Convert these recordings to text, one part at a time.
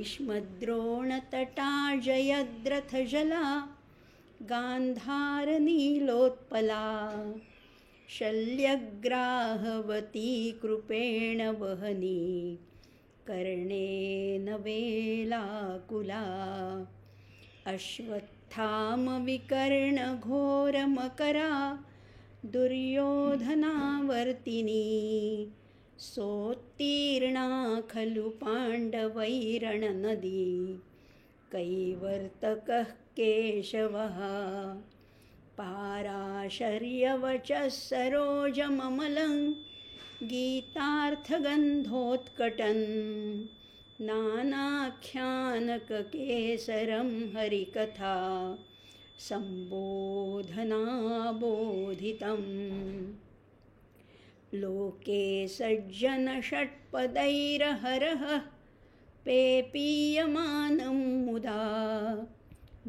भीष्मद्रोणतटा जयद्रथजला गान्धारनीलोत्पला शल्यग्राहवती कृपेण वहनी कर्णेन वेलाकुला अश्वत्थामविकर्णघोरमकरा दुर्योधनावर्तिनी सोत्तीर्णा खलु पाण्डवैरणनदी कैवर्तकः केशवः पाराशर्यवचः सरोजममलं गीतार्थगन्धोत्कटन् नानाख्यानककेसरं हरिकथा सम्बोधनाबोधितम् लोके सज्जनषट्पदैरहरः पेपीयमानं मुदा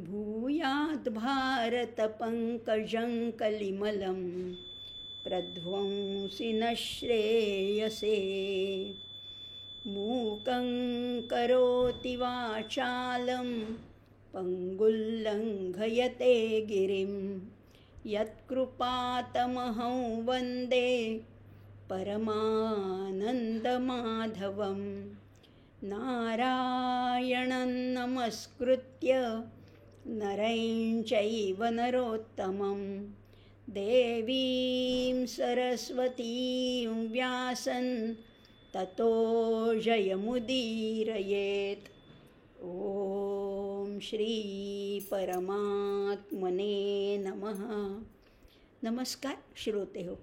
भूयाद्भारतपङ्कजं कलिमलं प्रध्वंसि न श्रेयसे मूकं करोति वाचालं पङ्गुल्लङ्घयते गिरिं यत्कृपातमहं वन्दे परमानन्दमाधवं नारायणं नमस्कृत्य नरं चैव नरोत्तमं देवीं सरस्वतीं व्यासं ततो जयमुदीरयेत्. ओम श्री परमात्मने नमः. नमस्कार श्रोते हो.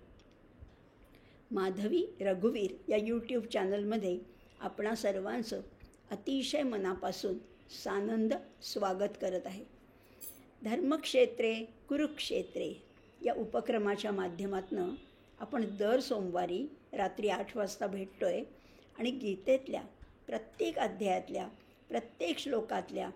माधवी रघुवीर या यूट्यूब चॅनलमध्ये आपणा सर्वांचं अतिशय मनापासून सानंद स्वागत करत आहे. धर्मक्षेत्रे कुरुक्षेत्रे या उपक्रमाच्या माध्यमातून आपण दर सोमवारी रात्री 8 वाजता भेटतोय आणि गीतेतल्या प्रत्येक अध्यायातल्या प्रत्येक श्लोकातल्या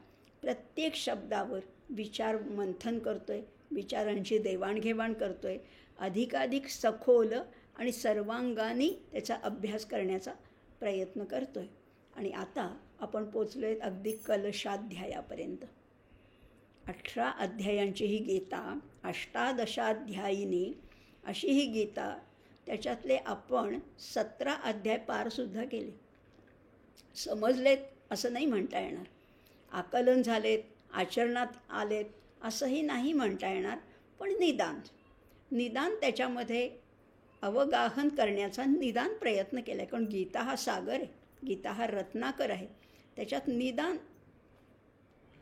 प्रत्येक शब्दावर विचार मंथन करतोय, विचारांची देवाणघेवाण करतोय, अधिकाधिक सखोल आणि सर्वांगाने त्याचा अभ्यास करण्याचा प्रयत्न करतोय. आणि आता आपण पोचलोय अगदी कलशाध्यायापर्यंत. 18 अध्यायांची ही गीता, अष्टादशाध्यायिनी अशी ही गीता. त्याच्यातले आपण 17 अध्याय पारसुद्धा केले. समजलेत असं नाही म्हणता येणार, आकलन झालेत, आचरणात आलेत असंही नाही म्हणता येणार, पण निदान त्याच्यामध्ये अवगाहन करण्याचा निदान प्रयत्न केला आहे. कारण गीता हा सागर आहे, गीता हा रत्नाकर आहे. त्याच्यात निदान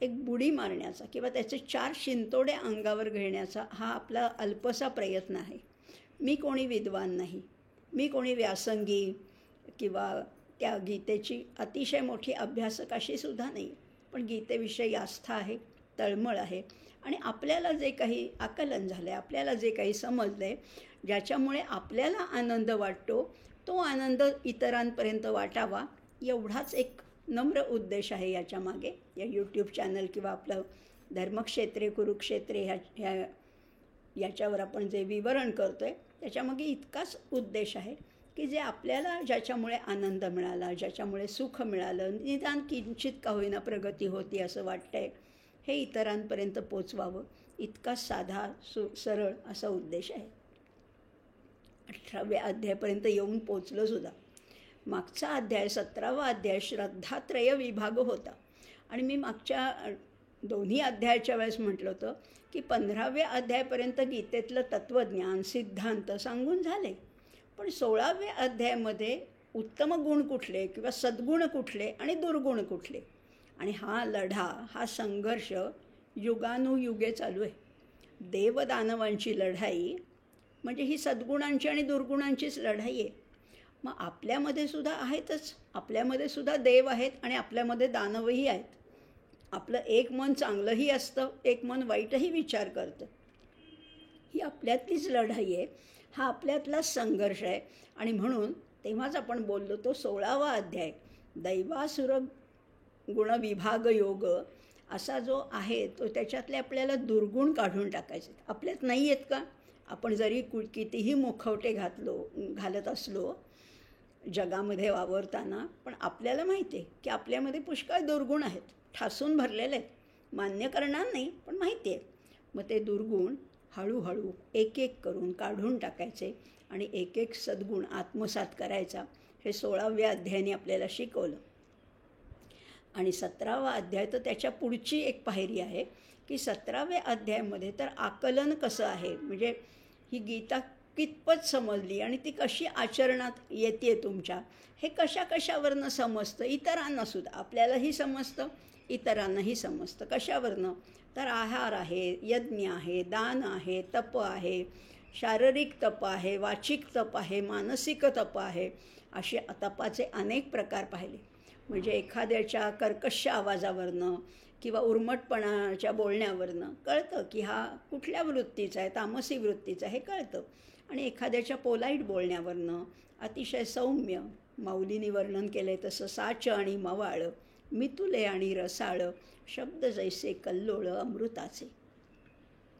एक बुडी मारण्याचा किंवा त्याचे 4 शिंतोडे अंगावर घेण्याचा हा आपला अल्पसा प्रयत्न आहे. मी कोणी विद्वान नाही, मी कोणी व्यासंगी किंवा त्या गीतेची अतिशय मोठी अभ्यासक अशी सुद्धा नाही. पण गीतेविषयी आस्था आहे, तळमळ आहे आणि आपल्याला जे काही आकलन झालं आहे, आपल्याला जे काही समजलं आहे, ज्याच्यामुळे आपल्याला आनंद वाटतो तो आनंद इतरांपर्यंत वाटावा एवढाच एक नम्र उद्देश आहे याच्या मागे. या यूट्यूब चॅनल किंवा आपलं धर्मक्षेत्रे कुरुक्षेत्रे याच्यावर आपण जे विवरण करतो आहे त्याच्यामागे इतकाच उद्देश आहे की जे आपल्याला ज्याच्यामुळे आनंद मिळाला, ज्याच्यामुळे सुख मिळालं, निदान किंचित का होईना प्रगती होती असं वाटतं आहे, हे इतरांपर्यंत पोचवावं इतकाच साधा सरळ असा उद्देश आहे. 18व्या अध्यायापर्यंत येऊन पोचलो सुद्धा. मागचा अध्याय 17वा अध्याय श्रद्धात्रय विभाग होता आणि मी मागच्या दोन्ही अध्यायाच्या वेळेस म्हटलं होतं की 15व्या अध्यायापर्यंत गीतेतलं तत्त्वज्ञान सिद्धांत सांगून झाले. पण 16व्या अध्यायामध्ये उत्तम गुण कुठले किंवा सद्गुण कुठले आणि दुर्गुण कुठले, आणि हा लढा, हा संघर्ष युगानुयुगे चालू आहे. देवदानवांची लढाई म्हणजे ही सद्गुणांची आणि दुर्गुणांचीच लढाई आहे. मग आपल्यामध्ये सुद्धा आहेतच, आपल्यामध्ये सुद्धा देव आहेत आणि आपल्यामध्ये दानवही आहेत. आपलं एक मन चांगलंही असतं, एक मन वाईटही विचार करतं. ही आपल्यातलीच लढाई आहे, हा आपल्यातलाच संघर्ष आहे. आणि म्हणून तेव्हाच आपण बोललो तो 16वा अध्याय दैवासुर गुणविभाग योग असा जो आहे तो त्याच्यातले आपल्याला दुर्गुण काढून टाकायचे. आपल्यात नाही आहेत का? आपण जरी कितीही मुखवटे घालत असलो जगामध्ये वावरताना. पण आपल्याला माहिती आहे की आपल्यामध्ये पुष्कळ दुर्गुण आहेत, ठासून भरलेले आहेत. मान्य करणार नाही, पण माहिती आहे. मग ते दुर्गुण हळूहळू एक एक करून काढून टाकायचे आणि एक एक सद्गुण आत्मसात करायचा. हे 16व्या अध्यायाने आपल्याला शिकवलं. आणि 17वा अध्याय तर त्याच्या पुढची एक पायरी आहे की 17व्या अध्यायामध्ये तर आकलन कसं आहे, म्हणजे ही गीता कितपत समजली आणि ती कशी आचरणात येते तुमच्या, हे कशावरनं समजतं. इतरांनासुद्धा, आपल्यालाही समजतं, इतरांनाही समजतं. कशावरनं? तर आहार आहे, यज्ञ आहे, दान आहे, तप आहे, शारीरिक तप आहे, वाचिक तप आहे, मानसिक तप आहे. असे तपाचे अनेक प्रकार पाहिले. म्हणजे एखाद्याच्या कर्कश आवाजावरनं किंवा उर्मटपणाच्या बोलण्यावरनं कळतं की हा कुठल्या वृत्तीचा आहे, तामसी वृत्तीचा, हे कळतं. आणि एखाद्याच्या पोलाईट बोलण्यावरनं अतिशय सौम्य, माऊलीने वर्णन केलं आहे तसं साच आणि मवाळ, मितुले आणि रसाळ, शब्द जैसे कल्लोळ अमृताचे,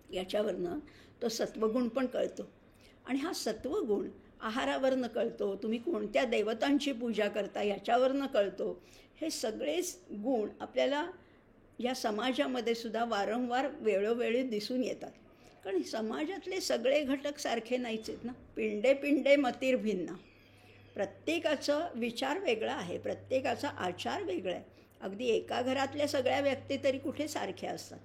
याच्यावरनं तो सत्वगुण पण कळतो. आणि हा सत्वगुण आहारावरनं कळतो, तुम्ही कोणत्या देवतांची पूजा करता याच्यावरनं कळतो. हे सगळेच गुण आपल्याला या समाजामध्ये सुद्धा वारंवार वेळोवेळी दिसून येतात. कारण समाजातले सगळे घटक सारखे नाहीच आहेत ना. पिंडे पिंडे मतिर्भिन्ना. प्रत्येकाचा विचार वेगळा आहे, प्रत्येकाचा आचार वेगळा आहे. अगदी एका घरातल्या सगळ्या व्यक्ती तरी कुठे सारख्या असतात.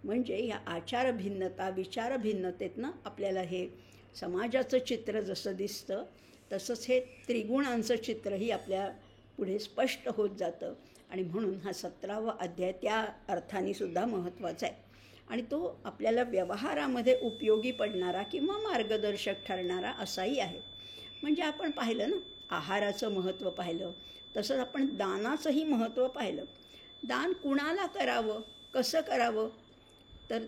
म्हणजे ह्या आचार भिन्नता, विचार भिन्नतेतनं आपल्याला हे समाजाचं चित्र जसं दिसतं तसंच हे त्रिगुणांचं चित्रही आपल्या पुढे स्पष्ट होत जातं. आणि म्हणून हा 17वा अध्याय त्या अर्थाने सुद्धा महत्त्वाचा आहे. आणि तो आपल्याला व्यवहारामध्ये उपयोगी पडणारा किंवा मार्गदर्शक ठरणारा असाही आहे. म्हणजे आपण पाहिलं ना, आहाराचं महत्त्व पाहिलं, तसंच आपण दानाचंही महत्त्व पाहिलं. दान कुणाला करावं, कसं करावं, तर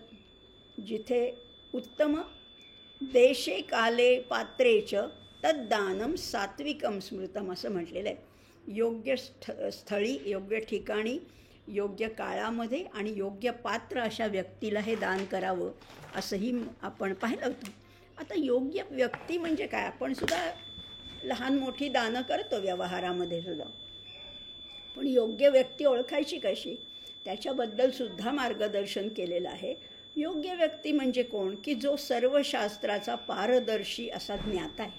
जिथे उत्तम देशे काले पात्रेच तद्दानम सात्विकम स्मृतम असं म्हटलेलं आहे. योग्य स्थळी, योग्य ठिकाणी, योग्य काळामध्ये आणि योग्य पात्र अशा व्यक्तीला हे दान करावं असंही आपण पाहिलं होतं. आता योग्य व्यक्ती म्हणजे काय? आपण सुद्धा लहान मोठी दानं करतो व्यवहारामध्ये सुद्धा, पण योग्य व्यक्ती ओळखायची कशी, त्याच्याबद्दल सुद्धा मार्गदर्शन केलेलं आहे. योग्य व्यक्ती म्हणजे कोण? की जो सर्व शास्त्राचा पारदर्शी असा ज्ञाता आहे.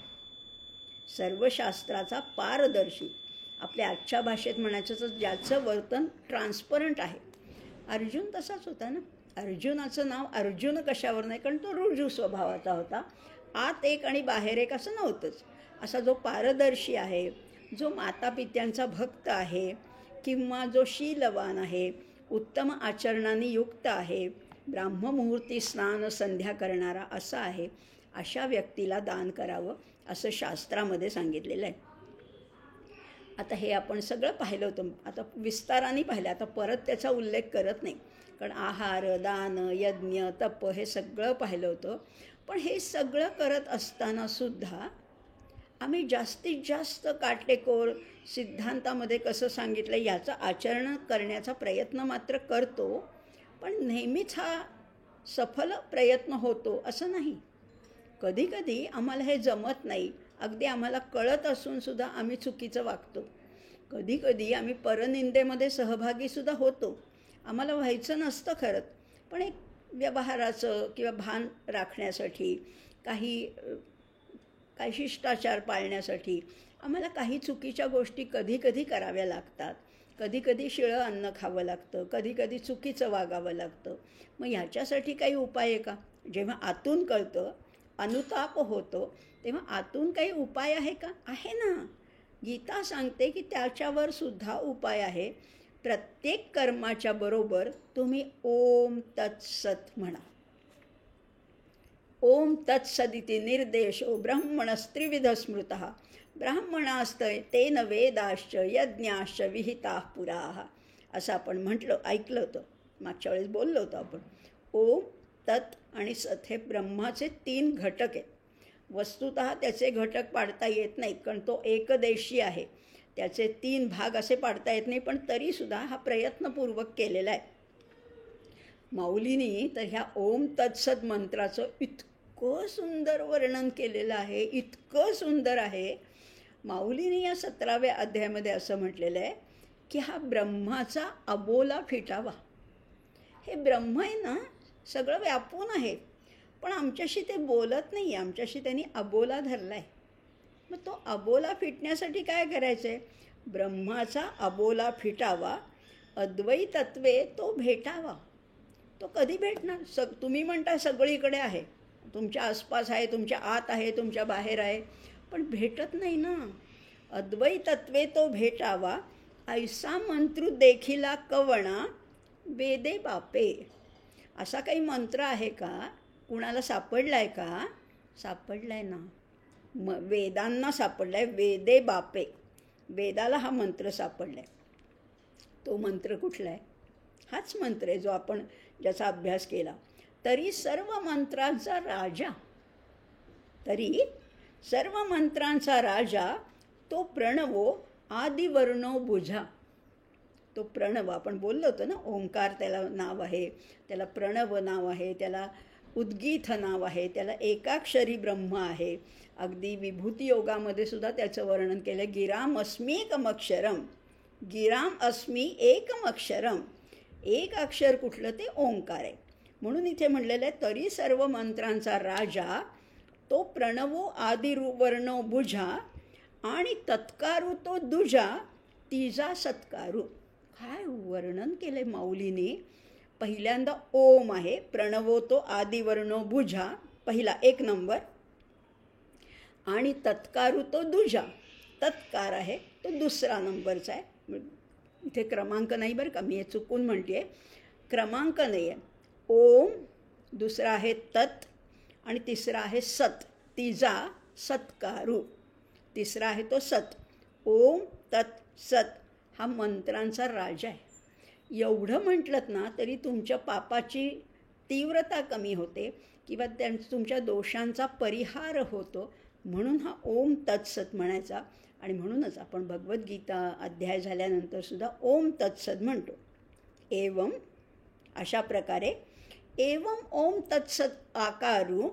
सर्व शास्त्राचा पारदर्शी, आपल्या आजच्या भाषेत म्हणायचं तर ज्याचं वर्तन ट्रान्सपरंट आहे. अर्जुन तसाच होता ना. अर्जुनाचं नाव अर्जुन कशावर नाही, कारण तो रुजू स्वभावाचा होता. आत एक आणि बाहेर एक असं नव्हतंच. असा जो पारदर्शी आहे, जो मातापित्यांचा भक्त आहे किंवा जो शीलवान आहे, उत्तम आचरणाने युक्त आहे, ब्राह्ममुहूर्ती स्नान संध्या करणारा असा आहे, अशा व्यक्तीला दान करावं असं शास्त्रामध्ये सांगितलेलं आहे. आता हे आपण सगळं पाहिलं होतं, आता विस्ताराने पाहिलं. आता परत त्याचा उल्लेख करत नाही, कारण आहार, दान, यज्ञ, तप हे सगळं पाहिलं होतं. पण हे सगळं करत असतानासुद्धा आम्ही जास्तीत जास्त काटेकोर सिद्धांतामध्ये कसं सांगितलं याचं आचरण करण्याचा प्रयत्न मात्र करतो. पण नेहमीच हा सफल प्रयत्न होतो असं नाही. कधीकधी आम्हाला हे जमत नाही, अगदी आम्हाला कळत असूनसुद्धा आम्ही चुकीचं वागतो. कधीकधी आम्ही परनिंदेमध्ये सहभागीसुद्धा होतो, आम्हाला व्हायचं नसतं खरंच, पण एक व्यवहाराचं किंवा भान राखण्यासाठी, काही शिष्टाचार पाळण्यासाठी आम्हाला काही चुकीच्या गोष्टी कधीकधी कराव्या लागतात. कधीकधी शिळं अन्न खावं लागतं, कधीकधी चुकीचं वागावं लागतं. मग ह्याच्यासाठी काही उपाय आहे का? जेव्हा आतून कळतं, अनुताप होतो, तेव्हा आतून काही उपाय आहे का? आहे ना. गीता सांगते की त्याच्यावर सुद्धा उपाय आहे. प्रत्येक कर्माच्या बरोबर तुम्ही ओम तत्सत म्हणा. ओम तत्सदिती निर्देशो ब्रह्मणस्त्रिविध स्मृतः ब्राह्मणास्तय तेन वेदाश्च यज्ञाश्च विहिताः पुराः असं आपण म्हटलं, ऐकलं होतं, मागच्या वेळेस बोललो होतो आपण. ओम, तत् आणि सत हे ब्रह्माचे 3 घटक आहेत. वस्तुतः त्याचे घटक पाडता येत नाहीत, कारण तो एकदेशी आहे. त्याचे 3 भाग असे पाडता येत नाही, पण तरीसुद्धा हा प्रयत्नपूर्वक केलेला आहे. माऊलींनी तर ह्या ओम तत्सत मंत्राचं इतकं सुंदर वर्णन केलेलं आहे, इतकं सुंदर आहे. माऊलीने या 17व्या अध्यायामध्ये असं म्हटलेलं आहे की हा ब्रह्माचा अबोला फिटावा. हे ब्रह्म आहे ना, सगळं व्यापून आहे, पण आमच्याशी ते बोलत नाही आहे, आमच्याशी त्यांनी अबोला धरला आहे. मग तो अबोला फिटण्यासाठी काय करायचं आहे? ब्रह्माचा अबोला फिटावा, अद्वैतत्वे तो भेटावा. तो कधी भेटणार? तुम्ही म्हणता सगळीकडे आहे, तुमच्या आसपास आहे, तुमच्या आत आहे, तुमच्या बाहेर आहे, पण भेटत नाही ना. अद्वैतत्वे तो भेटावा, ऐसा मंत्र देखिला कवणा वेदे बापे. असा काही मंत्र आहे का? कुणाला सापडला आहे का? सापडला आहे ना, वेदांना सापडला आहे. वेदे बापे, वेदाला हा मंत्र सापडला आहे. तो मंत्र कुठला आहे? हाच मंत्र आहे जो आपण ज्याचा अभ्यास केला. तरी सर्व मंत्रांचा राजा, तरी सर्व मंत्रांचा राजा तो प्रणवो आदिवर्णो बुझा. तो प्रणव आपण बोललो होतो ना, ओंकार त्याला नाव आहे, त्याला प्रणव नाव आहे, त्याला उद्गीथ नाव आहे, त्याला एकाक्षरी ब्रह्म आहे. अगदी विभूती योगामध्ये सुद्धा त्याचं वर्णन केलं. गिराम अस्मीकमक्षरम, गिराम अस्मी एकमक्षरम. एक अक्षर कुठलं? ते ओंकार आहे. म्हणून इथे म्हणलेलं आहे तरी सर्व मंत्रांचा राजा तो प्रणवो आदिवर्णो बुझा आणि तत्कारू तो दुजा तिजा सत्कारू. काय वर्णन केलं माऊलीने. पहिल्यांदा ओम आहे, प्रणवो तो आदिवर्णो बुझा, पहिला 1 नंबर. आणि तत्कारू तो दुजा, तत्कार आहे तो 2रा नंबरचा आहे. इथे क्रमांक नाही बरं का, मी हे चुकून म्हणते आहे, क्रमांक नाही आहे. ओम, 2रा आहे तत्, आणि 3रा आहे सत, तिजा सत्कारू. 3रा आहे तो सत. ओम तत् सत हा मंत्रांचा राजा आहे. एवढं म्हटलं ना तरी तुमच्या पापाची तीव्रता कमी होते किंवा तुमच्या दोषांचा परिहार होतो. म्हणून हा ओम तत्सत म्हणायचा. आणि म्हणूनच आपण भगवद्गीता अध्याय झाल्यानंतर सुद्धा ओम तत्सत म्हणतो. एवं, अशा प्रकारे एवं ओम तत्सत आकारू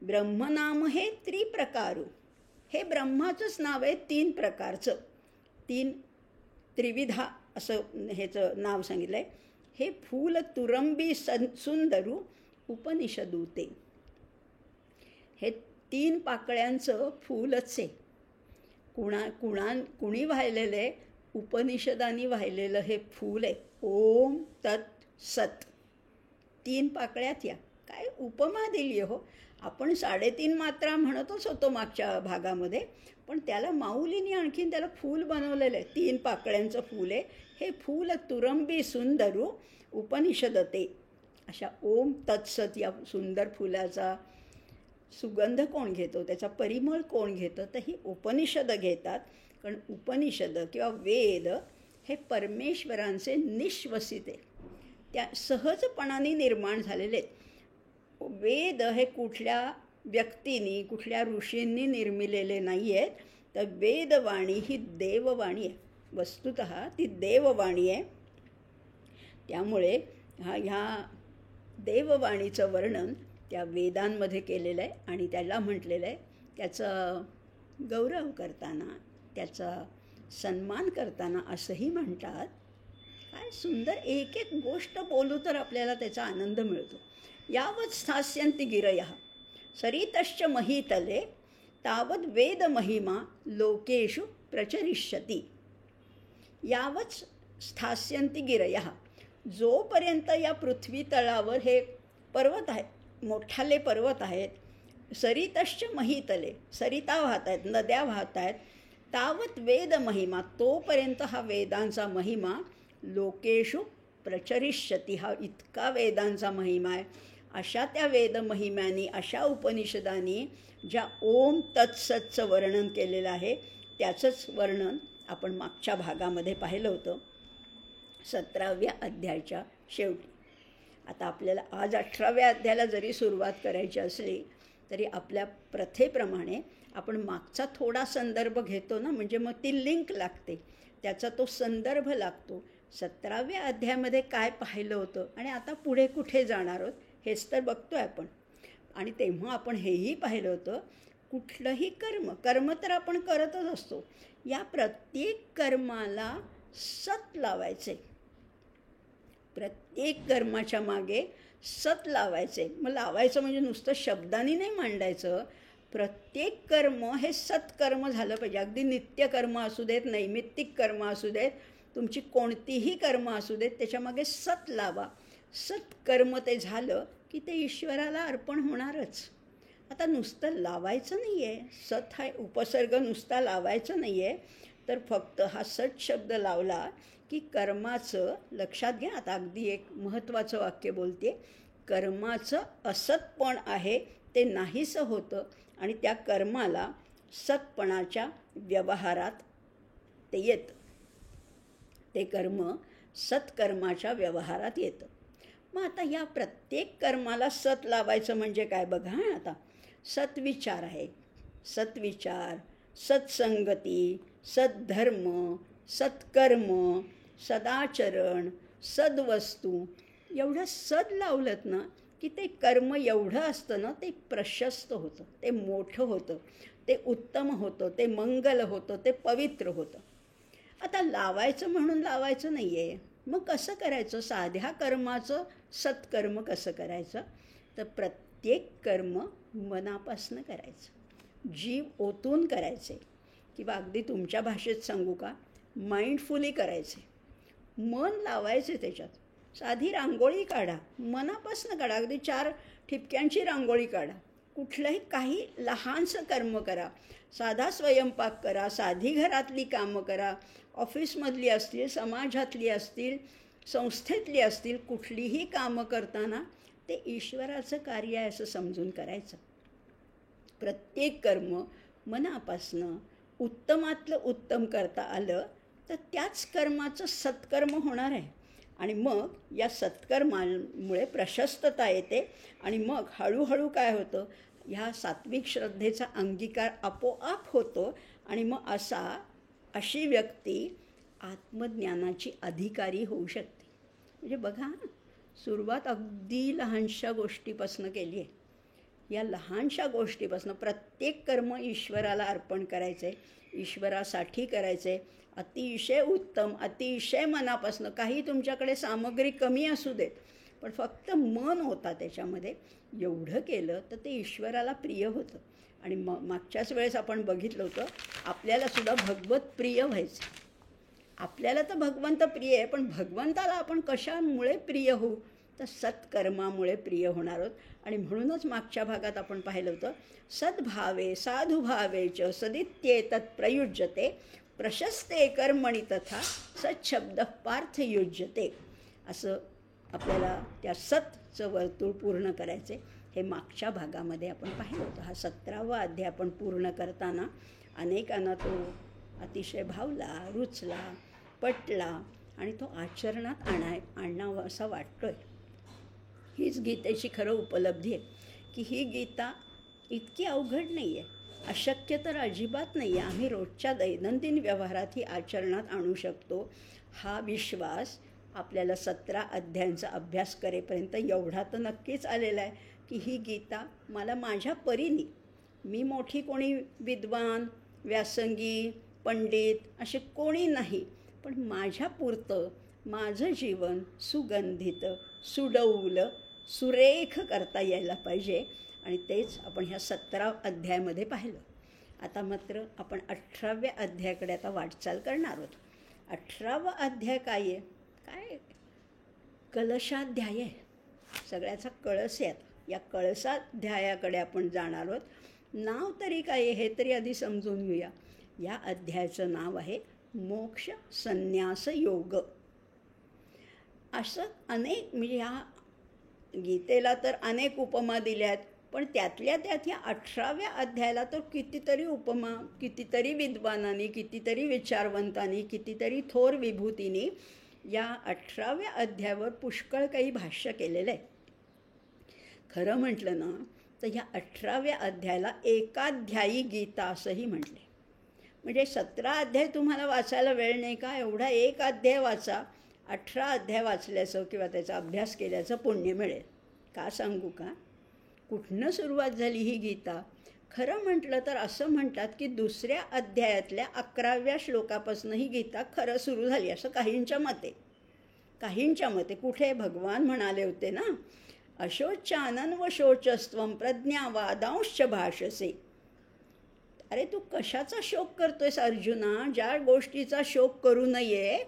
ब्रह्मनाम हे त्रिप्रकारू. हे ब्रह्माचंच नाव आहे 3 प्रकारचं, 3 त्रिविधा असं ह्याचं नाव सांगितलं आहे. हे फूल तुरंबी सुंदरू उपनिषदूते. हे 3 पाकळ्यांचं फूलच आहे. कुणी वाहिलेलं आहे? उपनिषदांनी वाहिलेलं हे फूल आहे. ओम तत् सत, 3 पाकळ्यात या. काय उपमा दिली हो. आपण 3.5 मात्रा म्हणतच होतो मागच्या भागामध्ये, पण त्याला माऊलीने आणखीन त्याला फूल बनवलेलं आहे. 3 पाकळ्यांचं फूल आहे हे. फूल तुरंबी सुंदरू उपनिषदते. अशा ओम तत्सत या सुंदर फुलाचा सुगंध कोण घेतो, त्याचा परिमळ कोण घेतं? तर ही उपनिषद घेतात. कारण उपनिषद किंवा वेद हे परमेश्वरांचे निश्वसित आहे, त्या सहजपणाने निर्माण झालेले आहेत. वेद हे कुठल्या व्यक्तींनी, कुठल्या ऋषींनी निर्मिलेले नाही आहेत. तर वेदवाणी ही देववाणी आहे. वस्तुतः ती देववाणी आहे. त्यामुळे ह्या देववाणीचं वर्णन त्या वेदांमध्ये केलेलं आहे. आणि त्याला म्हटलेलं आहे, त्याचा गौरव करताना, त्याचा सन्मान करताना असंही म्हणतात. काय सुंदर, एक एक गोष्ट बोलू तर आपल्याला त्याचा आनंद मिळतो. यावत स्थास्यन्ति गिरयः सरितश्च महीतले तावत वेद महिमा लोकेषु प्रचरिष्यति. यावत स्थास्यन्ति गिरयः, जोपर्यंत या पृथ्वी तळावर हे पर्वत आहेत, मोठाले पर्वत आहेत, सरितश्च महीतले, सरिता वाहत आहेत, नद्या वाहत आहेत, तावत वेद महिमा, तोपर्यंत हा वेदांचा महिमा लोकेषु प्रचरिष्यति, हा इतका वेदांचा महिमा आहे. अशा त्या वेद महिम्यांनी, अशा उपनिषदांनी ज्या ओम तत्सतचं वर्णन केलेलं आहे त्याचंच वर्णन आपण मागच्या भागामध्ये पाहिलं होतं 17व्या अध्यायाच्या शेवटी. आता आपल्याला आज 18व्या अध्यायाला जरी सुरुवात करायची असली तरी आपल्या प्रथेप्रमाणे आपण मागचा थोडा संदर्भ घेतो ना, म्हणजे मग ती लिंक लागते, त्याचा तो संदर्भ लागतो. 17व्या अध्यायामध्ये काय पाहिलं होतं आणि आता पुढे कुठे जाणार आहोत हेच तर बघतो आहे आपण. आणि तेव्हा आपण हेही पाहिलं होतं कुठलंही कर्म तर आपण करतच असतो. या प्रत्येक कर्माला सत लावायचे. प्रत्येक कर्माच्या मागे सत लावायचे. मग लावायचं म्हणजे नुसतं शब्दांनी नाही मांडायचं. प्रत्येक कर्म हे सत्कर्म झालं पाहिजे. अगदी नित्यकर्म असू देत, नैमित्तिक कर्म असू देत, तुमची कोणतीही कर्म असू देत, त्याच्यामागे सत लावा. सत्कर्म ते झालं की ते ईश्वराला अर्पण होणारच. आता नुसतं लावायचं नाही आहे. सत हा उपसर्ग नुसता लावायचं नाही आहे, तर फक्त हा सत शब्द लावला की कर्माचं, लक्षात घ्या आता अगदी एक महत्त्वाचं वाक्य बोलते, कर्माचं असतपण आहे ते नाहीसं होतं आणि त्या कर्माला सतपणाच्या व्यवहारात ते येतं. ते कर्म सत्कर्माच्या व्यवहारात येतं. मग आता या प्रत्येक कर्माला सत लावायचं म्हणजे काय बघा. आता सत्विचार आहे, सत्विचार, सत्संगती, सद्धर्म, सत्कर्म, सदाचरण, सद्वस्तू, एवढं सद लावलं ना की ते कर्म एवढं असतं ना, ते प्रशस्त होतं, ते मोठं होतं, ते उत्तम होतं, ते मंगल होतं, ते पवित्र होतं. आता लावायचं म्हणून लावायचं नाही आहे. मग कसं करायचं? साध्या कर्माचं सत्कर्म कसं करायचं? तर प्रत्येक कर्म मनापासनं करायचं, जीव ओतून करायचे, किंवा अगदी तुमच्या भाषेत सांगू का, माइंडफुली करायचे. मन लावायचे त्याच्यात. साधी रांगोळी काढा, मनापासनं काढा, अगदी 4 ठिपक्यांची रांगोळी काढा. कुठलंही काही लहानसं कर्म करा, साधा स्वयंपाक करा, साधी घरातली कामं करा, ऑफिसमधली असतील, समाजातली असतील, संस्थेतली असतील, कुठलीही कामं करताना ते ईश्वराचं कार्य आहे असं समजून करायचं. प्रत्येक कर्म मनापासनं उत्तमातलं उत्तम करता आलं तर त्याच कर्माचं सत्कर्म होणार आहे. आणि मग या सत्कर्मामुळे प्रशस्तता येते आणि मग हळूहळू काय होतं, ह्या सात्विक श्रद्धेचा अंगीकार आपोआप होतो आणि मग अशी व्यक्ती आत्मज्ञानाची अधिकारी होऊ शकते. म्हणजे बघा, सुरुवात अगदी लहानशा गोष्टीपासून केली आहे. या लहानशा गोष्टीपासून प्रत्येक कर्म ईश्वराला अर्पण करायचं आहे, ईश्वरासाठी करायचं आहे, अतिशय उत्तम, अतिशय मनापासून. काही तुमच्याकडे सामग्री कमी असू देत, पण फक्त मन होता त्याच्यामध्ये, एवढं केलं तर ते ईश्वराला प्रिय होतं. आणि मागच्याच वेळेस आपण बघितलं होतं, आपल्यालासुद्धा भगवत प्रिय व्हायचं. आपल्याला तर भगवंत प्रिय आहे, पण भगवंताला आपण कशामुळे प्रिय होऊ? तर सत्कर्मामुळे प्रिय होणार आहोत. आणि म्हणूनच मागच्या भागात आपण पाहिलं होतं, सद्भावे साधुभावे च सदित्येतत् प्रयुज्यते प्रशस्ते कर्मणि तथा सच्छब्द पार्थ युज्यते. असं आपल्याला त्या सतचं वर्तुळ पूर्ण करायचे. हे मागच्या भागामध्ये आपण पाहिलं होतं. हा 17वा अध्याय आपण पूर्ण करताना अनेकांना तो अतिशय भावला, रुचला, पटला आणि तो आचरणात आणावा असा वाटतोय. हीच गीतेची खरं उपलब्धी आहे की ही गीता इतकी अवघड नाही आहे, अशक्य तर अजिबात नाही आहे. आम्ही रोजच्या दैनंदिन व्यवहारात ही आचरणात आणू शकतो. हा विश्वास आपल्याला 17 अध्यायांचा अभ्यास करेपर्यंत एवढा तर नक्कीच आलेला आहे की ही गीता मला माझ्या परीने, मी मोठी कोणी विद्वान, व्यासंगी, पंडित असे कोणी नाही, पण माझ्यापुरतं माझं जीवन सुगंधित, सुडौल, सुरेख करता यायला पाहिजे. आणि तेच आपण ह्या 17 अध्यायामध्ये पाहिलं. आता मात्र आपण 18व्या अध्यायाकडे आता वाटचाल करणार आहोत. 18वा अध्याय काय आहे? काय कलशाध्याय आहे. सगळ्याचा कळस आहे. या कळसाध्यायाकडे आपण जाणार आहोत. नाव तरी काय आहे हे तरी आधी समजून घेऊया. या अध्यायाचं नाव आहे मोक्ष संन्यास योग. असं अनेक, म्हणजे ह्या गीतेला तर अनेक उपमा दिल्या आहेत, पण त्यातल्या त्यात ह्या 18व्या अध्यायाला तर कितीतरी उपमा, कितीतरी विद्वानांनी, कितीतरी विचारवंतांनी, कितीतरी थोर विभूतींनी या 18व्या अध्यायावर पुष्कळ काही भाष्य केलेलं आहे. खरं म्हटलं ना तर ह्या 18व्या अध्यायाला एकाध्यायी गीता असंही म्हटले. म्हणजे 17 अध्याय तुम्हाला वाचायला वेळ नाही का? एवढा एक अध्याय वाचा, 18 अध्याय वाचल्याचं किंवा त्याचा अभ्यास केल्याचं पुण्य मिळेल. का सांगू का? कुठनं सुरुवात झाली ही गीता? खरं म्हटलं तर असं म्हणतात की दुसऱ्या अध्यायातल्या 11व्या श्लोकापासून ही गीता खरं सुरू झाली, असं काहींच्या मते कुठे भगवान म्हणाले होते ना, अशोचानन व शोचस्त्वं प्रज्ञावादांश्च भाषसे. अरे तू कशाचा शोक करतोयस अर्जुना? ज्या गोष्टीचा शोक करू नये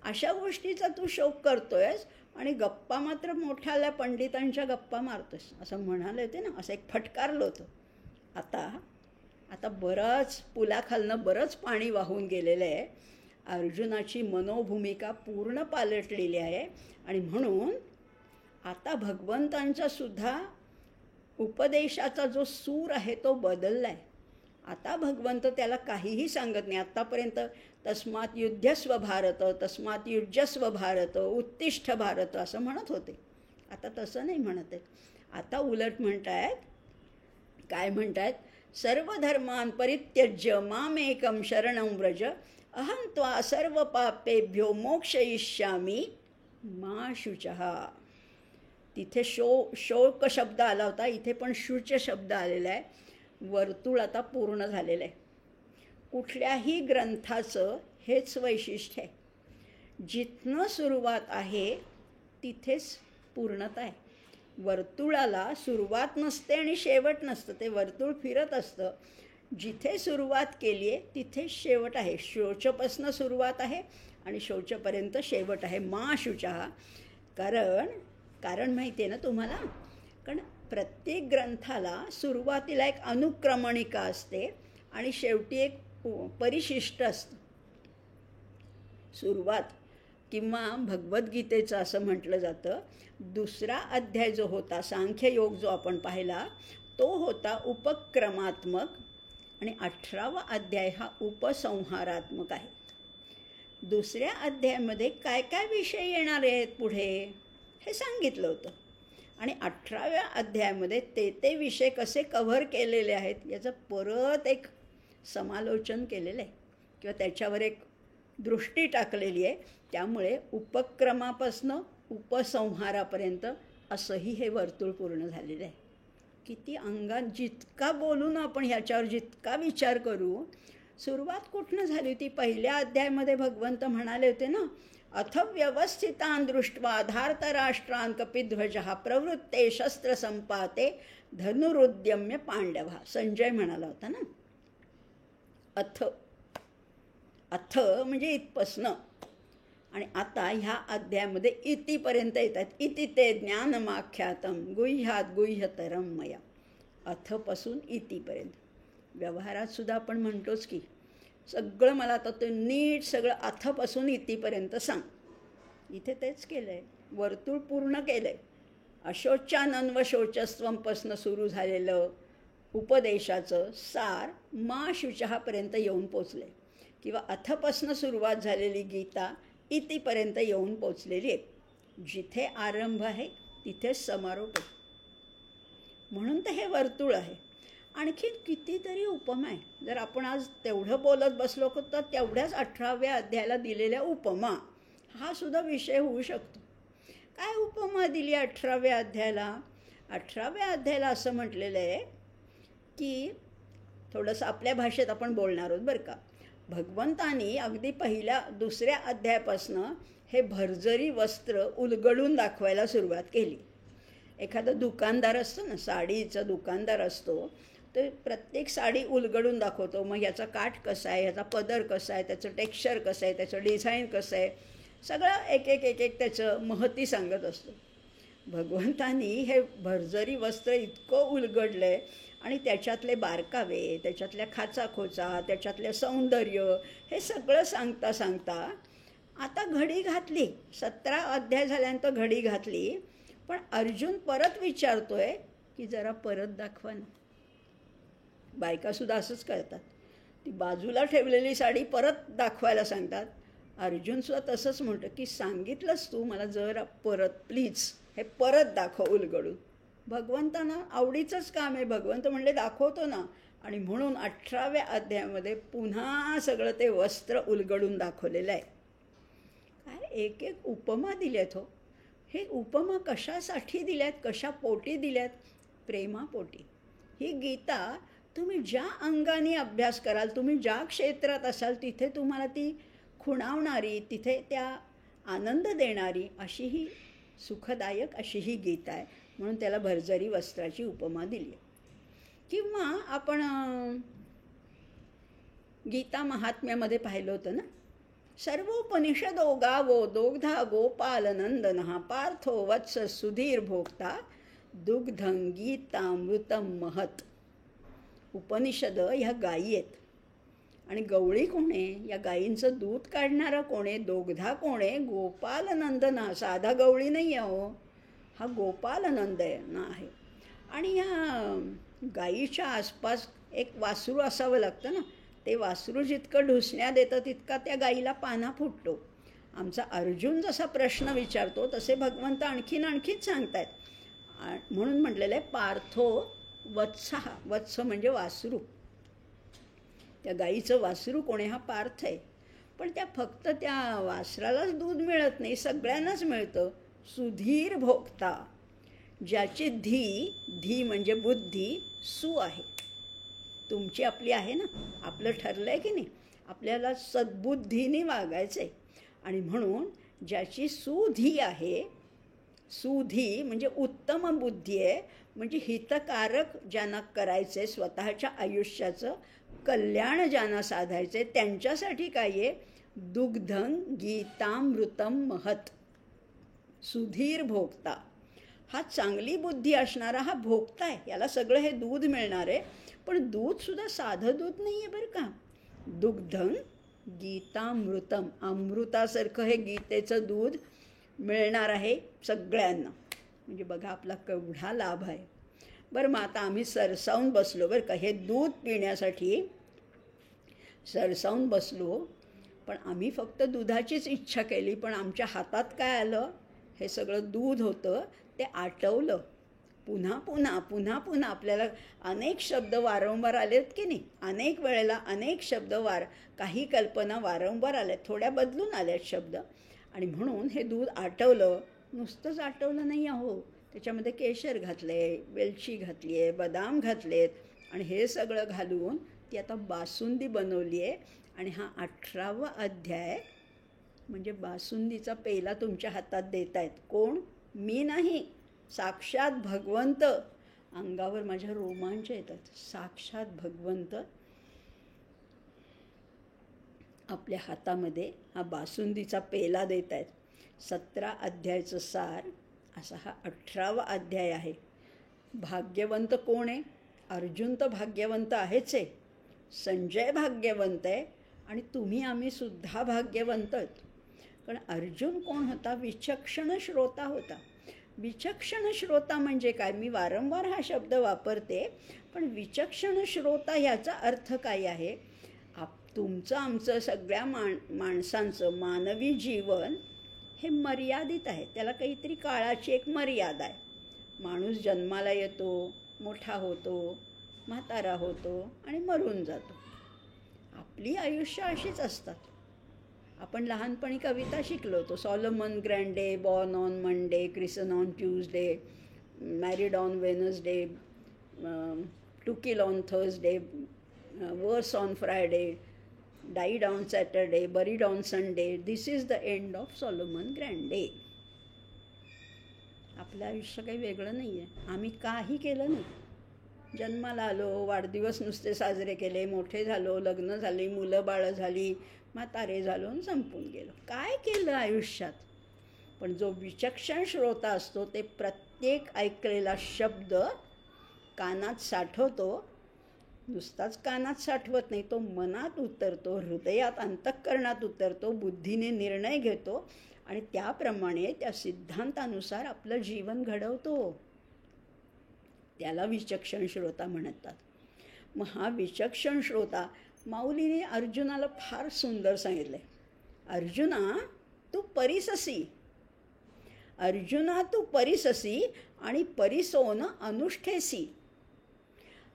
अशा गोष्टीचा तू शोक करतोयस आणि गप्पा मात्र मोठ्याल्या पंडितांच्या गप्पा मारतोयस, असं म्हणाले होते ना. असं एक फटकारलं होतं. आता बरंच पुलाखालनं बरंच पाणी वाहून गेलेलं आहे. अर्जुनाची मनोभूमिका पूर्ण पालटलेली आहे आणि म्हणून आता भगवंतांचा सुद्धा उपदेशाचा जो सूर आहे तो बदलला आहे. आता भगवंत त्याला काहीही सांगत नाही. आत्तापर्यंत तस्मात युध्यस्व भारत, तस्मात युज्यस्व भारत, उत्तिष्ठ भारत असं म्हणत होते. आता तसं नाही म्हणत आहेत. आता उलट म्हणतायत, काय म्हणतायत, सर्व धर्मान् परित्यज्य मामेकं शरणं व्रज अहं त्वा सर्व पापेभ्यो मोक्षयिष्यामि मा शुचः. तिथे शोक शब्द आला होता, इथे पण शुच शब्द आलेला आहे. वर्तुळ आता पूर्ण झालेलं आहे. कुठल्याही ग्रंथाचं हेच वैशिष्ट्य आहे, जिथनं सुरुवात आहे तिथेच पूर्णता आहे. वर्तुळाला सुरुवात नसते आणि शेवट नसतं, ते वर्तुळ फिरत असतं. जिथे सुरुवात केली आहे तिथे शेवट आहे. शोचपासनं सुरुवात आहे आणि शौचपर्यंत शेवट आहे. मा शुचः. कारण माहिती आहे ना तुम्हाला, कारण प्रत्येक ग्रंथाला सुरुवातीला एक अनुक्रमणिका असते आणि शेवटी एक परिशिष्ट असतं. सुरुवात किंवा भगवद्गीतेचं असं म्हटलं जातं, दुसरा अध्याय जो होता सांख्ययोग जो आपण पाहिला तो होता उपक्रमात्मक आणि 18वा अध्याय हा उपसंहारात्मक आहे. दुसऱ्या अध्यायामध्ये काय काय विषय येणार आहेत पुढे हे सांगितलं होतं आणि 18व्या अध्यायामध्ये ते विषय कसे कव्हर केलेले आहेत याचं परत एक समालोचन केलेलं आहे किंवा त्याच्यावर एक दृष्टी टाकलेली आहे. त्यामुळे उपक्रमापासनं उपसंहारापर्यंत असंही हे वर्तुळ पूर्ण झालेलं आहे. किती अंगात जितका बोलू ना आपण, ह्याच्यावर जितका विचार करू, सुरुवात कुठनं झाली होती? पहिल्या अध्यायामध्ये भगवंत म्हणाले होते ना, अथ व्यवस्थितान दृष्ट्वा धार्तराष्ट्रान कपिध्वजः प्रवृत्ते शस्त्रसंपाते धनुरुद्यम्य पांडवा. संजय म्हणाला होता ना. अथ म्हणजे इथपासनं. आणि आता ह्या अध्यायामध्ये इतिपर्यंत येतात. इति ते ज्ञानमाख्यातम गुह्यात गुह्यतरम मया. अथपासून इतिपर्यंत. व्यवहारात सुद्धा आपण म्हणतोच की सगळं मला आता ते नीट सगळं अथपासून इतिपर्यंत सांग. इथे तेच केलं आहे, वर्तुळ पूर्ण केलं आहे. अशोचानन व शोचस्त्वंपासनं सुरू झालेलं उपदेशाचं सार मा शुचःपर्यंत येऊन पोचले किंवा अथपासनं सुरुवात झालेली गीता इतिपर्यंत येऊन पोचलेली आहे. जिथे आरंभ आहे तिथेच समारोप आहे. म्हणून तर हे वर्तुळ आहे. आणखीन कितीतरी उपमा आहे. जर आपण आज तेवढं बोलत बसलो तर तेवढ्याच 18व्या अध्यायाला दिलेल्या उपमा हा सुद्धा विषय होऊ शकतो. काय उपमा दिली 18व्या अध्यायाला? 18व्या अध्यायाला असं म्हटलेलं आहे की, थोडंसं आपल्या भाषेत आपण बोलणार आहोत बरं का. भगवंतानी अगदी दुसऱ्या अध्यायापासनं हे भरजरी वस्त्र उलगडून दाखवायला सुरुवात केली. एखादा दुकानदार असतो ना, साडीचा दुकानदार असतो, तर प्रत्येक साडी उलगडून दाखवतो. मग ह्याचा काठ कसा आहे, ह्याचा पदर कसा आहे, त्याचं टेक्स्चर कसं आहे, त्याचं डिझाईन कसं आहे, सगळं एक एक त्याचं महती सांगत असतो. भगवंतानी हे भरजरी वस्त्र इतकं उलगडलं आहे आणि त्याच्यातले बारकावे, त्याच्यातल्या खाचाखोचा, त्याच्यातलं सौंदर्य हे सगळं सांगता आता घडी घातली. 17 अध्याय झाल्यानंतर घडी घातली. पण अर्जुन परत विचारतोय की जरा परत दाखवा ना. बायकासुद्धा असंच करतात, ती बाजूला ठेवलेली साडी परत दाखवायला सांगतात. अर्जुनसुद्धा तसंच म्हणतो की सांगितलंस तू मला, जरा परत प्लीज हे परत दाखव उलगडून. भगवंतांना आवडीचंच काम आहे. भगवंत म्हणले दाखवतो ना. आणि म्हणून 18व्या अध्यायामध्ये पुन्हा सगळं ते वस्त्र उलगडून दाखवलेलं आहे. काय एक उपमा दिल्यात हो. हे उपमा कशासाठी दिल्यात, कशा पोटी दिल्यात? प्रेमापोटी. ही गीता तुम्ही ज्या अंगाने अभ्यास कराल, तुम्ही ज्या क्षेत्रात असाल तिथे तुम्हाला ती खुणावणारी, तिथे त्या आनंद देणारी अशी ही सुखदायक अशी ही गीता आहे. म्हणून त्याला भरजरी वस्त्राची उपमा दिली आहे. किंवा आपण गीता महात्म्यामध्ये पाहिलं होतं ना, सर्वोपनिषदो गावो दोग्धा गोपालनंदनः पार्थो वत्स सुधीर भोक्ता दुग्धं गीतामृतम महत. उपनिषद ह्या गायी आहेत आणि गवळी कोण आहे? या गायींचं दूध काढणारा कोण आहे? दोग्धा कोण आहे? गोपालनंदना. साधा गवळी नाही आहे हो, हा गोपालनंद आहे. आणि ह्या गायीच्या आसपास एक वासरू असावं लागतं ना. ते वासरू जितकं ढुसण्यात येतं तितका त्या गायीला पाना फुटतो. आमचा अर्जुन जसा प्रश्न विचारतो तसे भगवंत आणखीन सांगतायत. म्हणून म्हटलेलं आहे पार्थो वत्सः. वत्स म्हणजे वासरू. त्या गाईचं वासरू कोण आहे? हा पार्थ आहे. पण फक्त त्या वासरालाच दूध मिळत नाही, सगळ्यांनाच मिळतं. सुधीर भोक्ता, ज्याची धी म्हणजे बुद्धी सु आहे. तुमची आपली आहे ना, आपलं ठरलं आहे की नाही, आपल्याला सद्बुद्धीने वागायचं आहे. आणि म्हणून ज्याची सुधी आहे, सुधी म्हणजे उत्तम बुद्धी आहे, म्हणजे हितकारक ज्यांना करायचं आहे, स्वतःच्या आयुष्याचं कल्याण ज्यांना साधायचं आहे, त्यांच्यासाठी काय आहे? दुग्धं गीतामृतम महत. सुधीर भोक्ता हा चांगली बुद्धी असणारा हा भोक्ता आहे. याला सगळं हे दूध मिळणार आहे. पण दूधसुद्धा साधं दूध नाही आहे बरं का. दुग्धं गीतामृतम, अमृतासारखं हे गीतेचं दूध मिळणार आहे सगळ्यांना. म्हणजे बघा आपला केवढा लाभ आहे. बरं मग आता आम्ही सरसावून बसलो बरं का, हे दूध पिण्यासाठी सरसावून बसलो. पण आम्ही फक्त दुधाचीच इच्छा केली, पण आमच्या हातात काय आलं? हे सगळं दूध होतं, ते आटवलं. पुन्हा पुन्हा आपल्याला अनेक शब्द वारंवार आलेत की नाही, अनेक वेळेला अनेक शब्द काही कल्पना वारंवार आल्यात, थोड्या बदलून आल्यात शब्द. आणि म्हणून हे दूध आटवलं. नुसतंच आटवलं नाही आहो, त्याच्यामध्ये केशर घातले, वेलची घातली आहे, बदाम घातलेत आणि हे सगळं घालून ती आता बासुंदी बनवली आहे. आणि हा 18वा अध्याय म्हणजे बासुंदीचा पेला तुमच्या हातात देत आहेत. कोण? मी नाही, साक्षात भगवंत. अंगावर माझ्या रोमांच येतात. साक्षात भगवंत आपल्या हातामध्ये हा बासुंदीचा पेला देत आहेत. 17 अध्यायाचं सार असा हा 18वा अध्याय आहे. भाग्यवंत कोण आहे? अर्जुन तर भाग्यवंत आहेच आहे, संजय भाग्यवंत आहे आणि तुम्ही आम्ही सुद्धा भाग्यवंत आहोत. कारण अर्जुन कोण होता? विचक्षण श्रोता होता. विचक्षण श्रोता म्हणजे काय? मी वारंवार हा शब्द वापरते, पण विचक्षण श्रोता ह्याचा अर्थ काय आहे? तुमचं आमचं सगळ्या माणसांचं मानवी जीवन हे मर्यादित आहे. त्याला काहीतरी काळाची एक मर्यादा आहे. माणूस जन्माला येतो, मोठा होतो, म्हातारा होतो आणि मरून जातो. आपली आयुष्य अशीच असतात. आपण लहानपणी कविता शिकलो होतो. Solomon Grundy, born on Monday, christened on Tuesday, married on Wednesday, took ill on Thursday, worse on Friday, died on Saturday, buried on Sunday. This is the end of Solomon Grundy. आपलं आयुष्य काही वेगळं नाही आहे. आम्ही काही केलं नाही. जन्माला आलो, वाढदिवस नुसते साजरे केले, मोठे झालो, लग्न झाली, मुलं बाळं झाली, म्हातारे झालो आणि संपून गेलो. काय केलं आयुष्यात? पण जो विचक्षण श्रोता असतो ते प्रत्येक ऐकलेला शब्द कानात साठवतो. नुसताच कानात साठवत नाही, तो मनात उतरतो, हृदयात अंतःकरणात उतरतो, बुद्धीने निर्णय घेतो आणि त्याप्रमाणे त्या सिद्धांतानुसार आपलं जीवन घडवतो. त्याला विचक्षण श्रोता म्हणतात. मग हा विचक्षण श्रोता माऊलीने अर्जुनाला फार सुंदर सांगितलं आहे. अर्जुना तू परिससी, अर्जुना तू परिससी आणि परिसोन अनुष्ठेसी.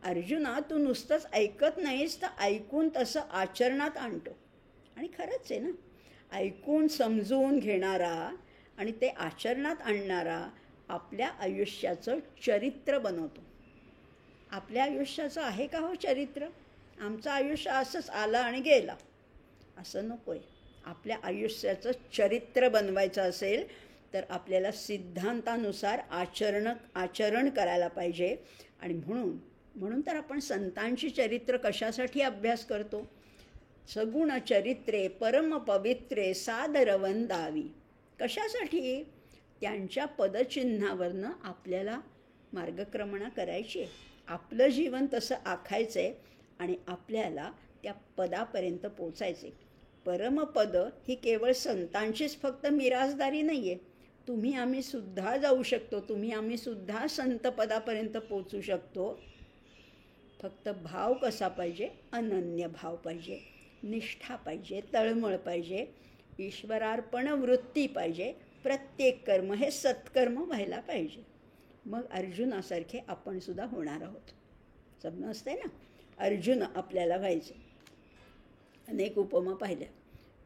अर्जुना तू नुसतंच ऐकत नाहीस, तर ऐकून तसं आचरणात आणतो. आणि खरंच आहे ना, ऐकून समजून घेणारा आणि ते आचरणात आणणारा आपल्या आयुष्याचं चरित्र बनवतो. आपल्या आयुष्याचं आहे का हो चरित्र? आमचं आयुष्य असंच आलं आणि गेला असं नको आहे. आपल्या आयुष्याचं चरित्र बनवायचं असेल तर आपल्याला सिद्धांतानुसार आचरण करायला पाहिजे. आणि म्हणून तर आपण संतांची चरित्र कशासाठी अभ्यास करतो? सगुण चरित्रे परम पवित्रे सादर वंदावी. कशासाठी? त्यांच्या पदचिन्हावरनं आपल्याला मार्गक्रमणा करायची आहे. आपलं जीवन तसं आखायचं आहे आणि आपल्याला त्या पदापर्यंत पोचायचे. परमपद ही केवळ संतांचीच फक्त मिरासदारी नाही आहे. तुम्ही आम्ही सुद्धा जाऊ शकतो. तुम्ही आम्ही सुद्धा संतपदापर्यंत पोचू शकतो. फक्त भाव कसा पाहिजे? अनन्य भाव पाहिजे, निष्ठा पाहिजे, तळमळ पाहिजे, ईश्वरार्पण वृत्ती पाहिजे. प्रत्येक कर्म हे सत्कर्म व्हायला पाहिजे. मग अर्जुनासारखे आपण सुद्धा होणार आहोत. समजतंय ना? अर्जुन आपल्याला व्हायचे. अनेक उपमा पाहिल्या.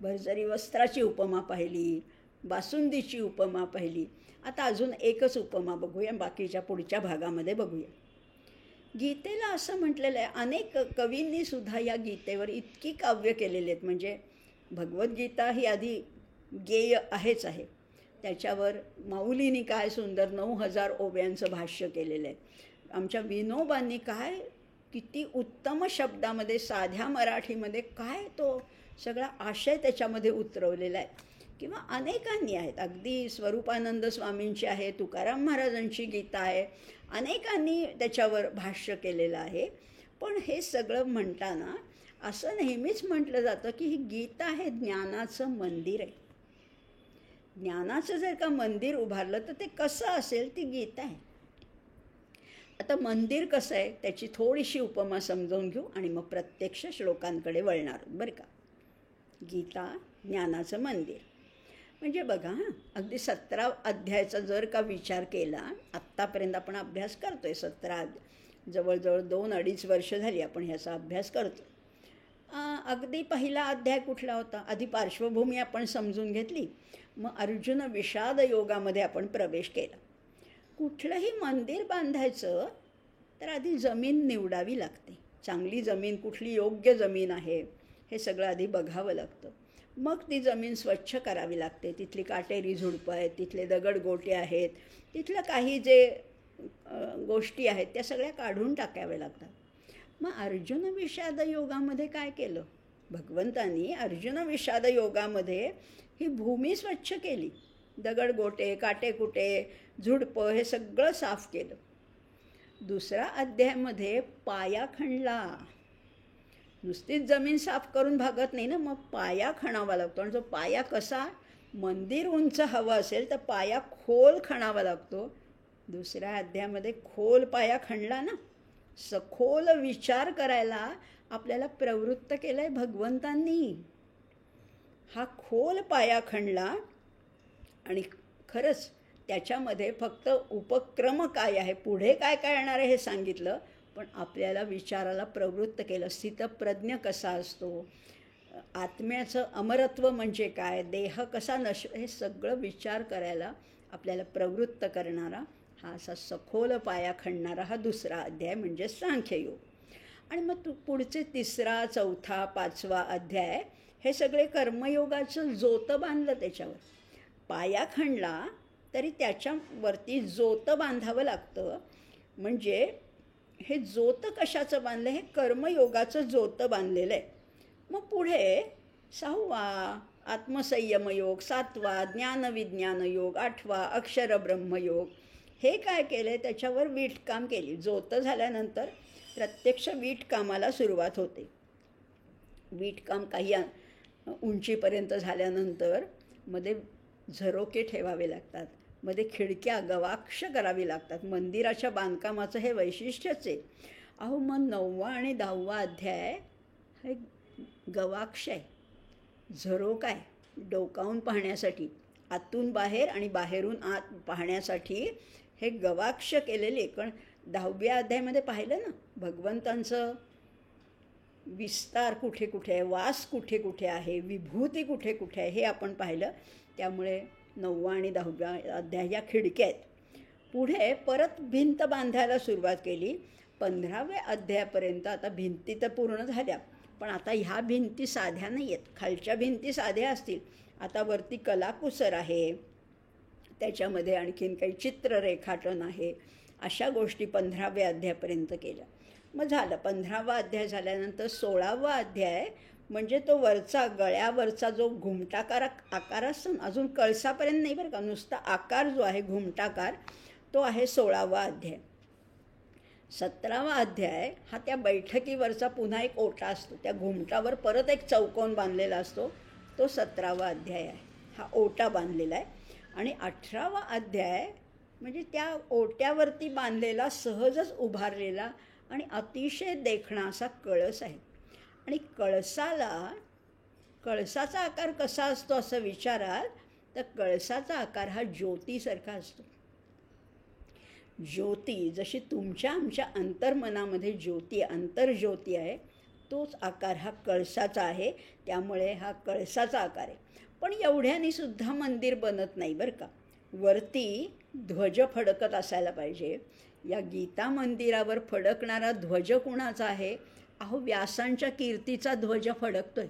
भरजरी वस्त्राची उपमा पाहिली, बासुंदीची उपमा पाहिली. आता अजून एकच उपमा बघूया, बाकीच्या पुढच्या भागामध्ये बघूया. गीतेला असं म्हटलेलं आहे, अनेक कवींनी सुद्धा या गीतेवर इतकी काव्य केलेली आहेत. म्हणजे भगवद्गीता ही आधी गेय आहेच आहे. त्याच्यावर माऊलींनी काय सुंदर 9,000 ओव्यांचं भाष्य केलेलं आहे. आमच्या विनोबांनी काय किती उत्तम शब्दामध्ये साध्या मराठीमध्ये काय तो सगळा आशय त्याच्यामध्ये उतरवलेला आहे. किंवा अनेकांनी आहेत. अगदी स्वरूपानंद स्वामींची आहे, तुकाराम महाराजांची गीता आहे, अनेकांनी त्याच्यावर भाष्य केलेलं आहे. पण हे सगळं म्हणताना असं नेहमीच म्हटलं जातं की ही गीता हे ज्ञानाचं मंदिर आहे. ज्ञानाचं जर का मंदिर उभारलं तर ते कसं असेल? ती गीता आहे. आता मंदिर कसं आहे त्याची थोडीशी उपमा समजावून घेऊ आणि मग प्रत्यक्ष श्लोकांकडे वळणार बरं का. गीता ज्ञानाचं मंदिर म्हणजे बघा, अगदी 17 अध्यायाचा जर का विचार केला, आत्तापर्यंत आपण अभ्यास करतो आहे 17 जवळजवळ 2-2.5 वर्ष झाली आपण ह्याचा अभ्यास करतो. अगदी पहिला अध्याय कुठला होता? आधी पार्श्वभूमी आपण समजून घेतली. मग अर्जुन विषाद योगामध्ये आपण प्रवेश केला. कुठलंही मंदिर बांधायचं तर आधी जमीन निवडावी लागते. चांगली जमीन कुठली, योग्य जमीन आहे हे सगळं आधी बघावं लागतं. मग ती जमीन स्वच्छ करावी लागते. तिथली काटेरी झुडपं आहेत, तिथले दगडगोटे आहेत, तिथलं काही जे गोष्टी आहेत त्या सगळ्या काढून टाकाव्या लागतात. मग अर्जुन विषाद योगामध्ये काय केलं? भगवंतांनी अर्जुन विषाद योगामध्ये ही भूमी स्वच्छ केली. दगडगोटे, काटेकुटे, झुडपं हे सगळं साफ केलं. दुसरा अध्यायामध्ये पाया खणला. नुसतीच जमीन साफ करून भागत नाही ना, मग पाया खणावा लागतो. आणि जो पाया कसा? मंदिर उंच हवं असेल तर पाया खोल खणावा लागतो. दुसऱ्या अध्यायामध्ये खोल पाया खणला ना. सखोल विचार करायला आपल्याला प्रवृत्त केलं आहे भगवंतांनी. हा खोल पाया खणला आणि खरंच त्याच्यामध्ये फक्त उपक्रम काय आहे, पुढे काय काय येणार आहे हे सांगितलं. पण आपल्याला विचाराला प्रवृत्त केलं. स्थितप्रज्ञ कसा असतो, आत्म्याचं अमरत्व म्हणजे काय, देह कसा हे सगळं विचार करायला आपल्याला प्रवृत्त करणारा हा असा सखोल पाया खणणारा हा दुसरा अध्याय म्हणजे सांख्ययोग. आणि मग पुढचे 3रा, 4था, 5वा अध्याय हे सगळे कर्मयोगाचं जोतं बांधलं. त्याच्यावर पाया खणला तरी त्याच्यावरती जोतं बांधावं लागतं. म्हणजे हे जोतं कशाचं बांधलं? हे कर्मयोगाचं जोतं बांधलेलं आहे. मग पुढे 6वा आत्मसंयमयोग, 7वा ज्ञानविज्ञान योग, 8वा अक्षरब्रह्मयोग हे काय केलं? त्याच्यावर वीटकाम केली. जोतं झाल्यानंतर प्रत्यक्ष वीटकामाला सुरुवात होते. वीटकाम काही उंचीपर्यंत झाल्यानंतर मध्ये झरोके ठेवावे लागतात, मध्ये खिडक्या गवाक्ष करावी लागतात. मंदिराच्या बांधकामाचं हे वैशिष्ट्यच आहे. अहो, मग 9वा आणि 10वा अध्याय हे गवाक्ष आहे, झरोका आहे, डोकावून पाहण्यासाठी, आतून बाहेर आणि बाहेरून आत पाहण्यासाठी हे गवाक्ष केलेले. कारण 10व्या अध्यायामध्ये पाहिलं ना, भगवंतांचं विस्तार कुठे कुठे आहे, वास कुठे कुठे आहे, विभूती कुठे कुठे आहे हे आपण पाहिलं. त्यामुळे 9वा आणि 10व्या अध्याय या खिडक्या आहेत. पुढे परत भिंत बांधायला सुरुवात केली. 15व्या अध्यायापर्यंत आता भिंती तर पूर्ण झाल्या, पण आता ह्या भिंती साध्या नाही आहेत. खालच्या भिंती साध्या असतील, आता वरती कलाकुसर आहे, त्याच्यामध्ये आणखीन काही चित्र रेखाटन आहे. अशा गोष्टी 15व्या अध्यायापर्यंत केल्या. मग झालं 15वा अध्याय झाल्यानंतर 16वा अध्याय म्हणजे तो वरचा गळ्यावरचा जो घुमटाकार आकार असतो ना, अजून कळसापर्यंत नाही बरं का, नुसता आकार जो आहे घुमटाकार तो आहे 16वा अध्याय. 17वा अध्याय हा त्या बैठकीवरचा पुन्हा एक ओटा असतो, त्या घुमटावर परत एक चौकोन बांधलेला असतो, तो 17वा अध्याय आहे. हा ओटा बांधलेला आहे. आणि 18वा अध्याय म्हणजे त्या ओट्यावरती बांधलेला सहजच उभारलेला आणि अतिशय देखणा असा कळस आहे. आणि कळसाचा आकार कसा असतो असं विचाराल तर कळसाचा आकार हा ज्योतीसारखा असतो. ज्योती जशी तुमच्या आमच्या अंतर्मनामध्ये ज्योती अंतर्ज्योती आहे, तोच आकार हा कळसाचा आहे. त्यामुळे हा कळसाचा आकार आहे. पण एवढ्याने सुद्धा मंदिर बनत नाही बरं का. वरती ध्वज फडकत असायला पाहिजे. या गीता मंदिरावर फडकणारा ध्वज कुणाचा आहे? अहो, व्यासांच्या कीर्तीचा ध्वज फडकतोय.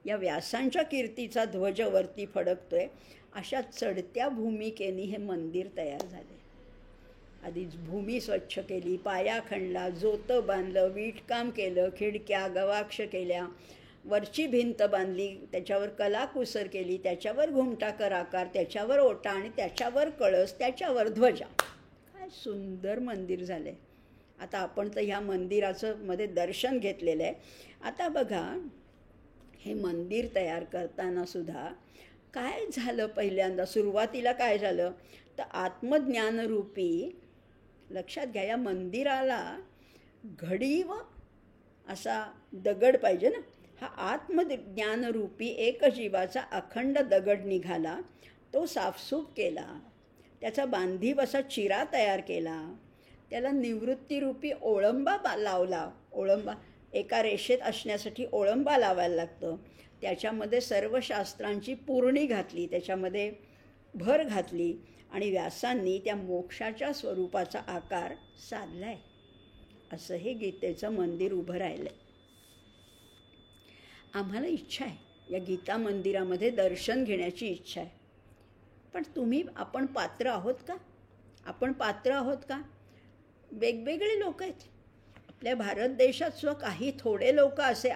या व्यासांच्या कीर्तीचा ध्वज वरती फडकतोय. अशा चढत्या भूमिकेने हे मंदिर तयार झाले. आधी भूमी स्वच्छ केली, पाया खणला, जोतं बांधलं, वीटकाम केलं, खिडक्या गवाक्ष केल्या, वरची भिंत बांधली, त्याच्यावर कलाकुसर केली, त्याच्यावर घुमटाकर आकार, त्याच्यावर ओटा आणि त्याच्यावर कळस, त्याच्यावर ध्वजा. काय सुंदर मंदिर झालं आहे. आता आपण तर ह्या मंदिराचं मध्ये दर्शन घेतलेलं आहे. आता बघा, हे मंदिर तयार करताना सुद्धा काय झालं, पहिल्यांदा सुरुवातीला काय झालं तर आत्मज्ञानरूपी, लक्षात घ्या, या मंदिराला घडी व असा दगड पाहिजे ना. हा आत्मज्ञानरूपी एकजीवाचा अखंड दगड निघाला, तो साफसूफ केला, त्याचा बांधीव असा चिरा तयार केला, त्याला निवृत्तीरूपी ओळंबा लावला. ओळंबा एका रेषेत असण्यासाठी ओळंबा लावायला लागतं. त्याच्यामध्ये सर्व शास्त्रांची पूर्णी घातली, त्याच्यामध्ये भर घातली आणि व्यासांनी त्या मोक्षाच्या स्वरूपाचा आकार साधला आहे. असं हे गीतेचं मंदिर उभं राहिलं आहे. आम्हाला इच्छा आहे या गीता मंदिरामध्ये दर्शन घेण्याची इच्छा आहे. पण आपण पात्र आहोत का? आपण पात्र आहोत का? वेगवेगळे लोक आहेत आपल्या भारत देशात सुद्धा. काही थोडे लोक असे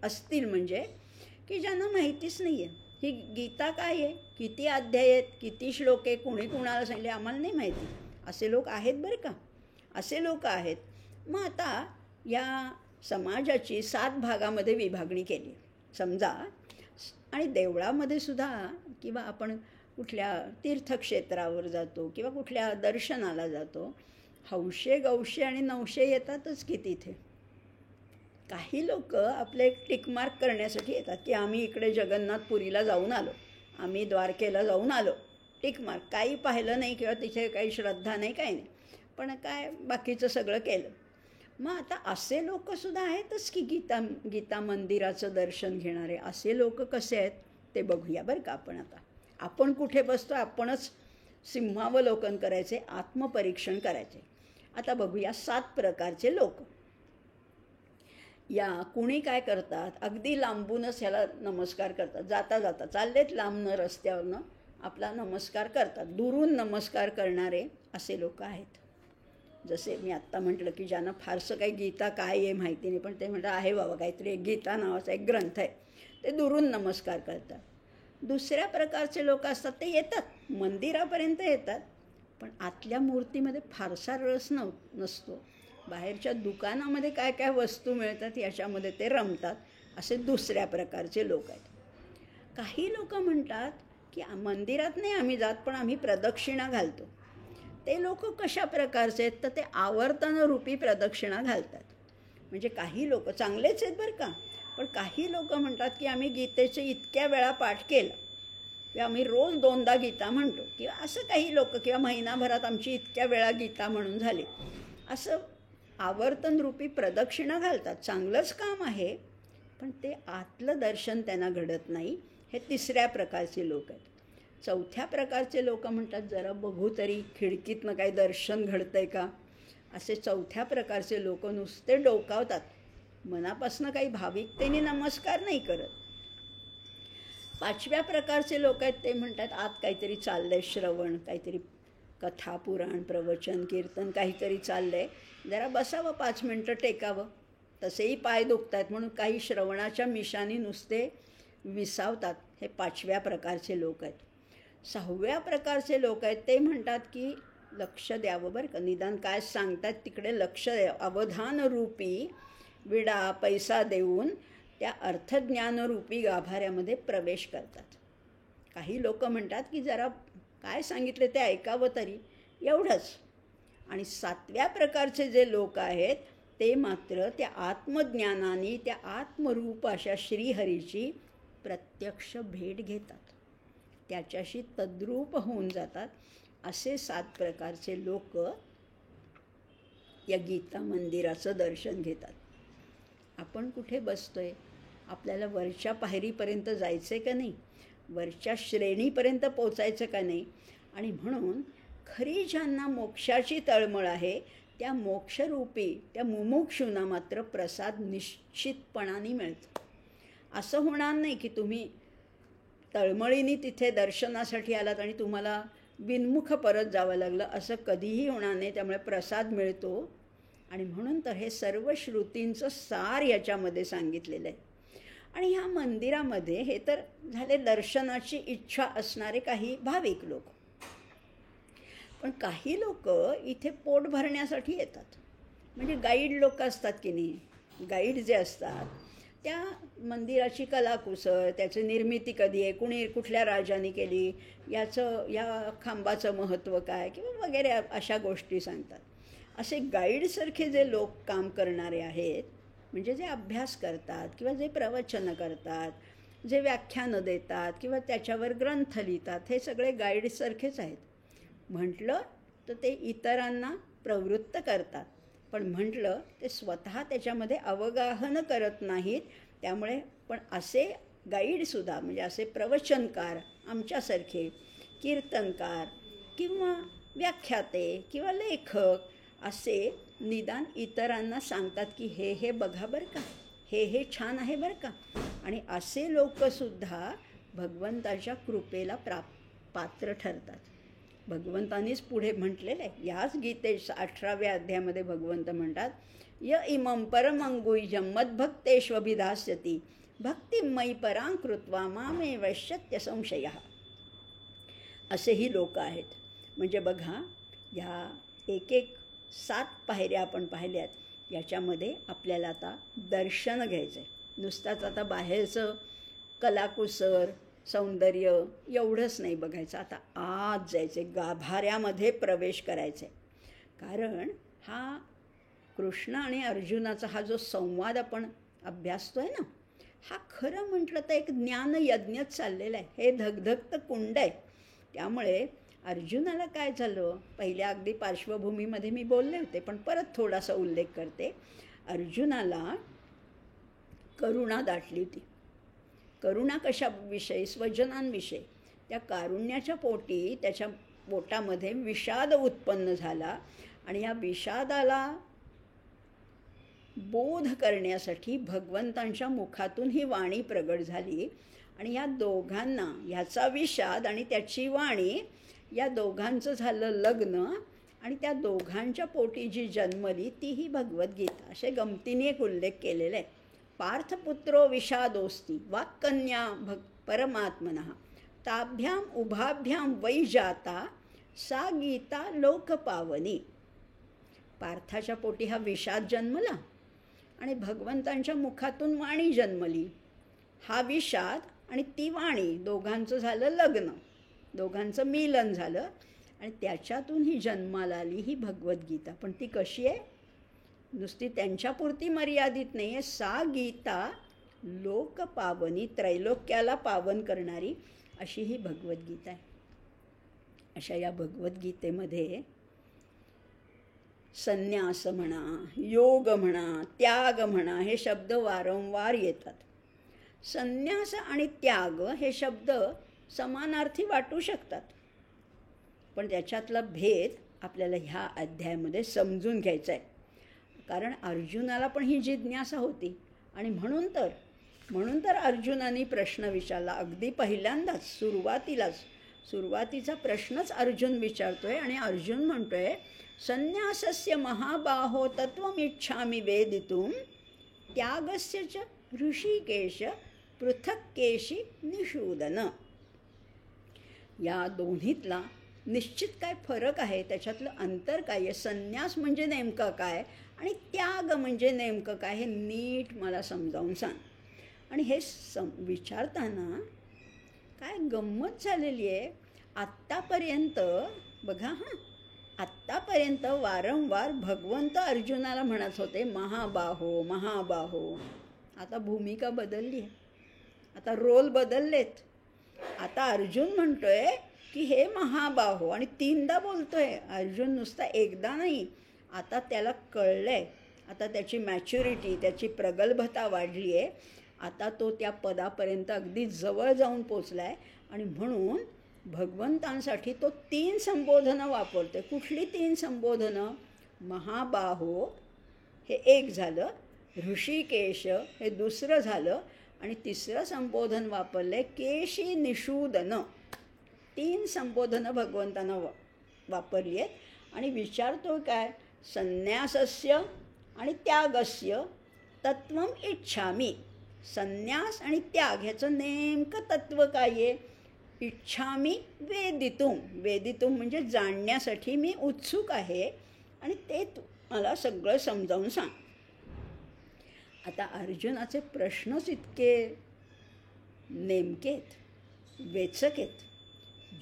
असतील म्हणजे की ज्यांना माहितीच नाही आहे ही गीता काय आहे, किती अध्याय आहेत, किती श्लोक आहे, कोणी कुणाला सांगितले आम्हाला नाही माहिती. असे लोक आहेत बरं का, असे लोक आहेत. मग आता या समाजाची 7 भागामध्ये विभागणी केली समजा. आणि देवळामध्ये सुद्धा किंवा आपण कुठल्या तीर्थक्षेत्रावर जातो किंवा कुठल्या दर्शनाला जातो, हौशे गौशे आणि नवशे येतातच की तिथे. काही लोक आपले टिकमार्क करण्यासाठी येतात की आम्ही इकडे जगन्नाथपुरीला जाऊन आलो, आम्ही द्वारकेला जाऊन आलो, टिकमार्क. काही पाहिलं नाही किंवा तिथे काही श्रद्धा नाही, काही नाही, पण काय बाकीचं सगळं केलं. मग आता असे लोकसुद्धा आहेतच की गीता मंदिराचं दर्शन घेणारे. असे लोक कसे आहेत ते बघूया बरं का. आपण कुठे बसतो, आपणच सिंहावलोकन करायचे, आत्मपरीक्षण करायचे. आता बघूया 7 प्रकारचे लोक. या कुणी काय करतात, अगदी लांबूनच ह्याला नमस्कार करतात. जाता जाता चाललेत लांबनं रस्त्यावरनं आपला नमस्कार करतात. दुरून नमस्कार करणारे असे लोक आहेत. जसे मी आत्ता म्हटलं की ज्यांना फारसं काही गीता काय आहे माहिती नाही, पण ते म्हणतात आहे बाबा काहीतरी एक गीता नावाचा एक ग्रंथ आहे, ते दुरून नमस्कार करतात. दुसऱ्या प्रकारचे लोक असतात, ते येतात मंदिरापर्यंत येतात, पण आतल्या मूर्तीमध्ये फारसा रस नसतो. बाहेरच्या दुकानामध्ये काय काय वस्तू मिळतात याच्यामध्ये ते रमतात. असे दुसऱ्या प्रकारचे लोक आहेत. काही लोक म्हणतात की मंदिरात नाही आम्ही जात, पण आम्ही प्रदक्षिणा घालतो. ते लोक कशा प्रकारचे आहेत तर ते आवर्तनरूपी प्रदक्षिणा घालतात. म्हणजे काही लोक चांगलेच आहेत बरं का, पण काही लोक म्हणतात की आम्ही गीतेचे इतक्या वेळा पाठ केलं किंवा आम्ही रोज 2दा गीता म्हणतो किंवा असं काही लोक, किंवा महिनाभरात आमची इतक्या वेळा गीता म्हणून झाली, असं आवर्तनरूपी प्रदक्षिणा घालतात. चांगलंच काम आहे, पण ते आतलं दर्शन त्यांना घडत नाही. हे 3ऱ्या प्रकारचे लोक आहेत. 4थ्या प्रकारचे लोक म्हणतात जरा बघू तरी खिडकीतनं काही दर्शन घडतंय का, असे चौथ्या प्रकारचे लोक नुसते डोकावतात, मनापासून काही भाविकतेने नमस्कार नाही करत. पाचव्या प्रकारचे लोक आहेत ते म्हणतात आत काहीतरी चाललंय, श्रवण, काहीतरी कथा, पुराण, प्रवचन, कीर्तन काहीतरी चाललंय, जरा बसावं 5 मिनटं, टेकावं. तसेही पाय दुखत आहेत म्हणून काही श्रवणाच्या मिशानी नुसते विसावतात. हे 5व्या प्रकारचे लोक आहेत. 6व्या प्रकारचे लोक आहेत ते म्हणतात की लक्ष द्यावं बरं का, निदान काय सांगतात तिकडे लक्ष द्यावं. अवधानरूपी विडा पैसा देऊन त्या अर्थज्ञानरूपी गाभाऱ्यामध्ये प्रवेश करतात. काही लोक म्हणतात की जरा काय सांगितले ते ऐकावं तरी, एवढंच. आणि 7व्या प्रकारचे जे लोक आहेत ते मात्र त्या आत्मज्ञानाने त्या आत्मरूप अशा श्रीहरीची प्रत्यक्ष भेट घेतात, त्याच्याशी तद्रूप होऊन जातात. असे 7 प्रकारचे लोक या गीता मंदिराचं दर्शन घेतात. आपण कुठे बसतोय? आपल्याला वरच्या पायरीपर्यंत जायचं का नाही? वरच्या श्रेणीपर्यंत पोचायचं का नाही? आणि म्हणून खरी ज्यांना मोक्षाची तळमळ आहे त्या मोक्षरूपी त्या मुमुक्षूंना मात्र प्रसाद निश्चितपणाने मिळतो. असं होणार नाही की तुम्ही तळमळीने तिथे दर्शनासाठी आलात आणि तुम्हाला बिनमुख परत जावं लागलं, असं कधीही होणार नाही. त्यामुळे प्रसाद मिळतो. आणि म्हणून तर हे सर्व श्रुतींचं सार याच्यामध्ये सांगितलेलं आहे. आणि ह्या मंदिरामध्ये हे तर झाले दर्शनाची इच्छा असणारे काही भाविक लोक, पण काही लोक इथे पोट भरण्यासाठी येतात. म्हणजे गाईड लोक असतात की नाही, गाईड जे असतात त्या मंदिराची कलाकुसर, त्याची निर्मिती कधी आहे, कुठल्या राजाने केली, या खांबाचं महत्त्व काय किंवा वगैरे अशा गोष्टी सांगतात. असे गाईडसारखे जे लोक काम करणारे आहेत, म्हणजे जे अभ्यास करतात किंवा जे प्रवचनं करतात, जे व्याख्यानं देतात किंवा त्याच्यावर ग्रंथ लिहितात, हे सगळे गाईडसारखेच आहेत. म्हटलं तर ते इतरांना प्रवृत्त करतात, पण म्हटलं ते स्वतः त्याच्यामध्ये अवगाहन करत नाहीत. त्यामुळे पण असे गाईडसुद्धा, म्हणजे असे प्रवचनकार आमच्यासारखे, कीर्तनकार किंवा व्याख्याते किंवा लेखक असे निदान इतरांना सांगतात की हे बघा बरं का, हे छान आहे बरं का. आणि असे लोकसुद्धा भगवंताच्या कृपेला पात्र ठरतात. भगवंतानीच पुढे म्हटलेलं आहे, याच गीते 18व्या अध्यायामध्ये भगवंत म्हणतात, य इमं परमंगुह्यं मद्भक्तेष्वभिधास्यति भक्तिमयी परां कृत्वा मामे वैश्यत्य संशयः. असेही लोक आहेत. म्हणजे बघा, ह्या एक 7 पायऱ्या आपण पाहिल्यात. याच्यामध्ये आपल्याला आता दर्शन घ्यायचं आहे. नुसताच आता बाहेरचं कलाकुसर सौंदर्य एवढंच नाही बघायचं, आता आत जायचं आहे, गाभाऱ्यामध्ये प्रवेश करायचा आहे. कारण हा कृष्ण आणि अर्जुनाचा हा जो संवाद आपण अभ्यासतो आहे ना, हा खरं म्हटलं तर एक ज्ञानयज्ञच चाललेला आहे. हे धगधगतं कुंड आहे. त्यामुळे अर्जुनाला काय झालं, पहिल्या अगदी पार्श्वभूमीमध्ये मी बोलले होते, पण परत थोडासा उल्लेख करते. अर्जुनाला करुणा दाटली होती. करुणा कशाविषयी? स्वजनांविषयी. त्या कारुण्याच्या पोटी त्याच्या पोटामध्ये विषाद उत्पन्न झाला आणि या विषादाला बोध करण्यासाठी भगवंतांच्या मुखातून ही वाणी प्रगट झाली. आणि या दोघांना, ह्याचा विषाद आणि त्याची वाणी, या दोघांचं झालं लग्न. आणि त्या दोघांच्या पोटी जी जन्मली ती ही भगवद्गीता. असे गमतीने एक उल्लेख केलेला आहे. पार्थपुत्रो विषादोस्ति वाक्कन्या परमात्मनः ताभ्याम उभाभ्याम वै जाता सा गीता लोकपावनी. पार्थाच्या पोटी हा विषाद जन्मला आणि भगवंतांच्या मुखातून वाणी जन्मली. हा विषाद आणि ती वाणी, दोघांचं झालं लग्न, दोघांचं मिलन झालं आणि त्याच्यातून ही जन्माला आली ही भगवद्गीता. पण ती कशी आहे? नुसती त्यांच्यापुरती मर्यादित नाही आहे. सा गीता लोकपावनी, त्रैलोक्याला पावन करणारी अशी ही भगवद्गीता आहे. अशा या भगवद्गीतेमध्ये संन्यास म्हणा, योग म्हणा, त्याग म्हणा, हे शब्द वारंवार येतात. संन्यास आणि त्याग हे शब्द समानार्थी वाटू शकतात, पण त्याच्यातला भेद आपल्याला ह्या अध्यायामध्ये समजून घ्यायचं आहे. कारण अर्जुनाला पण ही जिज्ञासा होती आणि म्हणून तर अर्जुनाने प्रश्न विचारला. अगदी पहिल्यांदाच सुरुवातीचा प्रश्नच अर्जुन विचारतोय आणि अर्जुन म्हणतोय, संन्यासस्य महाबाहो तत्त्वमिच्छामि वेदितुं त्यागस्य च ऋषिकेश पृथक् केशी निषूदन. या दोन्हीतला निश्चित काय फरक आहे, त्याच्यातलं अंतर काय आहे, संन्यास म्हणजे नेमकं काय आणि त्याग म्हणजे नेमकं काय, हे नीट मला समजावून सांग. आणि हे विचारताना काय गंमत झालेली आहे. आत्तापर्यंत बघा आत्तापर्यंत वारंवार भगवंत अर्जुनाला म्हणत होते महाबाहो महाबाहो. आता भूमिका बदलली आहे, आता रोल बदललेत. आता अर्जुन म्हणतोय की हे महाबाहो आणि 3दा बोलतोय. अर्जुन नुसता एकदा नाही, आता त्याला कळलंय, आता त्याची मॅच्युरिटी, त्याची प्रगल्भता वाढली आहे. आता तो त्या पदापर्यंत अगदी जवळ जाऊन पोचला आहे आणि म्हणून भगवंतांसाठी तो 3 संबोधनं वापरतोय. कुठली 3 संबोधनं? महाबाहो हे एक झालं, ऋषिकेश हे दुसरं झालं आणि तिसरं संबोधन वापरलं आहे केशी निषूदन. 3 संबोधनं भगवंतांना वापरली आहेत आणि विचारतो काय, संन्यासस्य आणि त्यागस्य तत्वम इच्छामी. संन्यास आणि त्याग ह्याचं नेमकं तत्त्व काय आहे? इच्छामी वेदितुम म्हणजे जाणण्यासाठी मी उत्सुक आहे आणि ते मला सगळं समजावून सांग. आता अर्जुनाचे प्रश्नच इतके नेमकेत, वेचकेत,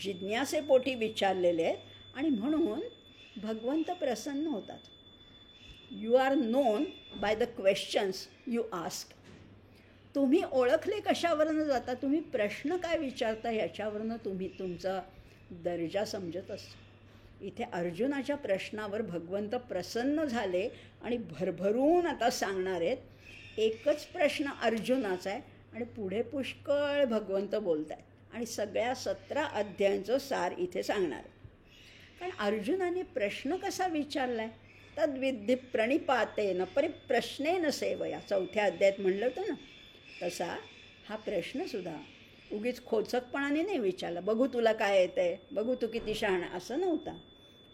जिज्ञासेपोटी विचारलेले आहेत आणि म्हणून भगवंत प्रसन्न होतात. You are known by the questions you ask. तुम्ही ओळखले कशावरनं जाता, तुम्ही प्रश्न काय विचारता ह्याच्यावरनं तुम्ही तुमचा दर्जा समजत असतो. इथे अर्जुनाच्या प्रश्नावर भगवंत प्रसन्न झाले आणि भरभरून आता सांगणार आहेत. एकच प्रश्न अर्जुनाचा आहे आणि पुढे पुष्कळ भगवंत बोलत आहेत आणि सगळ्या 17 अध्यायांचं सार इथे सांगणार आहे. कारण अर्जुनाने प्रश्न कसा विचारला आहे, तद्विद्धी प्रणिपातेन परिप्रश्नेन सेवया, 4थ्या अध्यायात म्हणलं होतं ना, तसा हा प्रश्नसुद्धा उगीच खोचकपणाने नाही विचारला, बघू तुला काय येतं आहे, बघू तू किती शहाणा, असं नव्हता.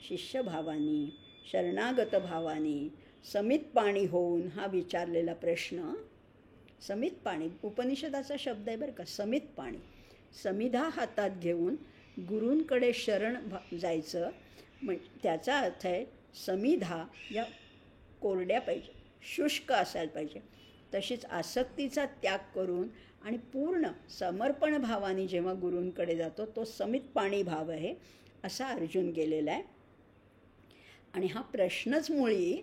शिष्यभावानी, शरणागत भावानी, समितपाणी होऊन हा विचारलेला प्रश्न. समितपाणी उपनिषदाचा शब्द आहे बरं का, समितपाणी. समिधा हातात घेऊन गुरूंकडे शरण जायचं, त्याचा अर्थ आहे समिधा या कोरड्या पाहिजे, शुष्क असायला पाहिजे. तशीच आसक्तीचा त्याग करून आणि पूर्ण समर्पण भावाने जेव्हा गुरूंकडे जातो तो समितपाणी भाव आहे, असा अर्जुन गेलेला आहे. आणि हा प्रश्नच मुळी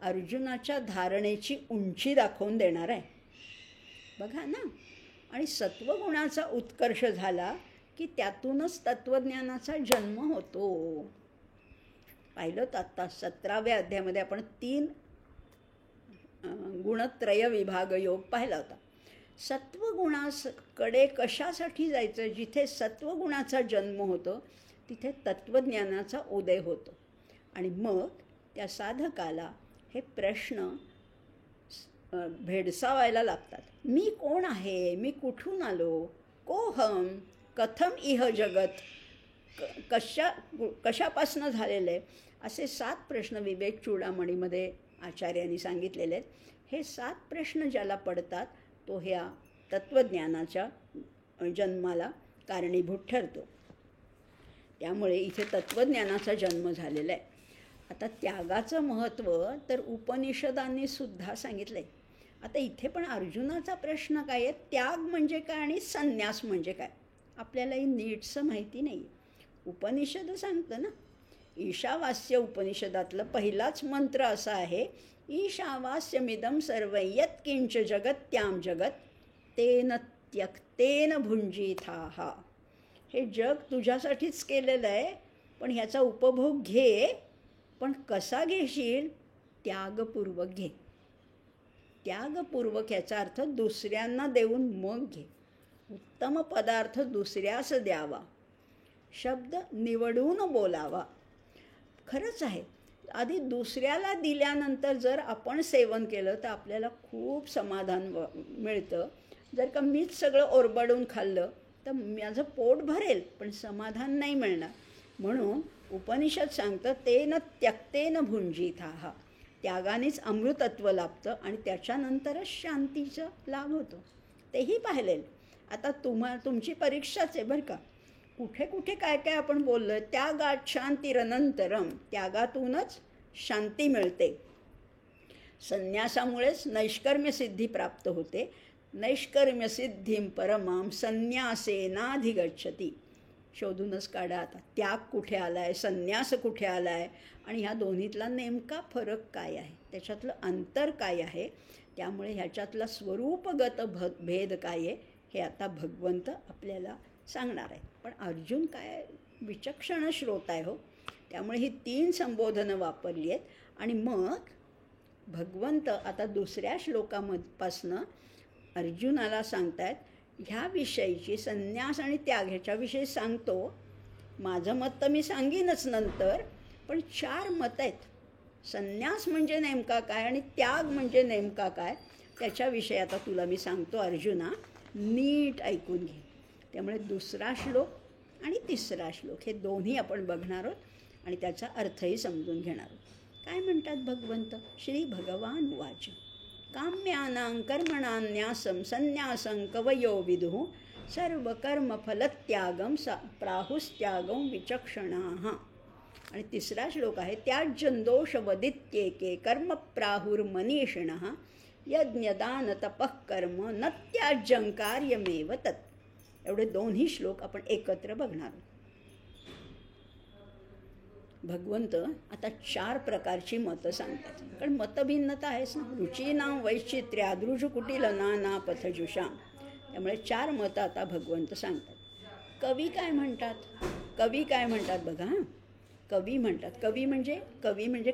अर्जुनाच्या धारणेची उंची दाखवून देणार आहे. बघा ना, आणि सत्वगुणाचा उत्कर्ष झाला की त्यातूनच तत्त्वज्ञानाचा जन्म होतो. पाहिलं तर आत्ता 17व्या अध्यायामध्ये आपण 3 गुणत्रय विभाग योग पाहिला होता. सत्वगुणाकडे कशासाठी जायचं? जिथे सत्वगुणाचा जन्म होतो तिथे तत्त्वज्ञानाचा उदय होतो आणि मग त्या साधकाला हे प्रश्न भेडसावायला लागतात. मी कोण आहे, मी कुठून आलो, कोहम, कथम इह जगत, कशापासनं झालेलं आहे, असे 7 प्रश्न विवेक चूडामणीमध्ये आचार्यांनी सांगितलेले आहेत. हे 7 प्रश्न ज्याला पडतात तो ह्या तत्त्वज्ञानाच्या जन्माला कारणीभूत ठरतो. त्यामुळे इथे तत्त्वज्ञानाचा जन्म झालेला आहे. आता त्यागाचं महत्त्व तर उपनिषदांनी सुद्धा सांगितलं आहे. आता इथे पण अर्जुनाचा प्रश्न काय आहे, त्याग म्हणजे काय आणि संन्यास म्हणजे काय, आपल्यालाही नीटसं माहिती नाही. उपनिषद सांगतं ना, ईशावास्य उपनिषदातलं पहिलाच मंत्र असा आहे, ईशावास्यमिदं सर्व यत्किंच जगत्यां जगत तेन त्यक्तेन भुंजीथाः. हे जग तुझ्यासाठीच केलेलं आहे, पण ह्याचा उपभोग घे, पण कसा घेशील? त्यागपूर्वक घे. त्यागपूर्वक याचा अर्थ दुसऱ्यांना देऊन मग घे. उत्तम पदार्थ दुसऱ्यास द्यावा, शब्द निवडून बोलावा, खरंच आहे. आधी दुसऱ्याला दिल्यानंतर जर आपण सेवन केलं तर आपल्याला खूप समाधान मिळतं. जर का मीच सगळं ओरबाडून खाल्लं तर माझं पोट भरेल पण समाधान नाही मिळणार. म्हणून उपनिषद सांगतं तेन त्यक्तेन भुंजीथाः, त्यागानेच अमृतत्व लाभतं आणि त्याच्यानंतरच शांतीचा लाभ होतो. तेही पाहिलेलं. आता तुमची परीक्षाच आहे बरं का. कुठे कुठे काय काय आपण बोललो. त्यागात शांतिरनंतरम, त्यागातूनच शांती मिळते. संन्यासामुळेच नैष्कर्म्य सिद्धी प्राप्त होते. नैष्कर्म्य सिद्धिं परमाम संन्यासेनाधिगच्छति. शोधूनच काढा आता त्याग कुठे आला आहे, संन्यास कुठे आला आहे आणि ह्या दोन्हीतला नेमका फरक काय आहे, त्याच्यातलं अंतर काय आहे. त्यामुळे ह्याच्यातला स्वरूपगत भेद काय आहे हे आता भगवंत आपल्याला सांगणार आहे. पण अर्जुन काय विचक्षण श्रोता आहे हो. त्यामुळे ही 3 संबोधनं वापरली आहेत आणि मग भगवंत आता दुसऱ्या श्लोकापासनं अर्जुनाला सांगतायत ह्या विषयीची, संन्यास आणि त्याग ह्याच्याविषयी सांगतो. माझं मत तर मी सांगीनच नंतर, पण 4 मत आहेत. संन्यास म्हणजे नेमका काय आणि त्याग म्हणजे नेमका काय त्याच्याविषयी आता तुला मी सांगतो अर्जुना, नीट ऐकून घे. त्यामुळे दुसरा श्लोक आणि तिसरा श्लोक हे दोन्ही आपण बघणार आहोत आणि त्याचा अर्थही समजून घेणार आहोत. काय म्हणतात भगवंत? श्री भगवान उवाच काम्यानां कर्मणान्यासं संन्यासं कवयो विदुः सर्वकर्मफलत्यागं प्राहुस्त्यागं विचक्षणाः. आणि तिसरा श्लोक आहे त्याज्यन्दोषवदित्येके कर्म प्राहुर्मनीषिणः यज्ञदानतपः कर्म न त्याज्यं कार्यमेव तत्. एवढे दोन्ही श्लोक आपण एकत्र बघणार आहोत. भगवंत आता 4 प्रकारची मतं सांगतात. कारण मतभिन्नता आहेच ना. रुचीनां वैचित्र्यादृजकुटील नाना पथजुषां. त्यामुळे 4 मतं आता भगवंत सांगतात. कवी काय म्हणतात? कवी काय म्हणतात बघा. कवी म्हणतात, कवी म्हणजे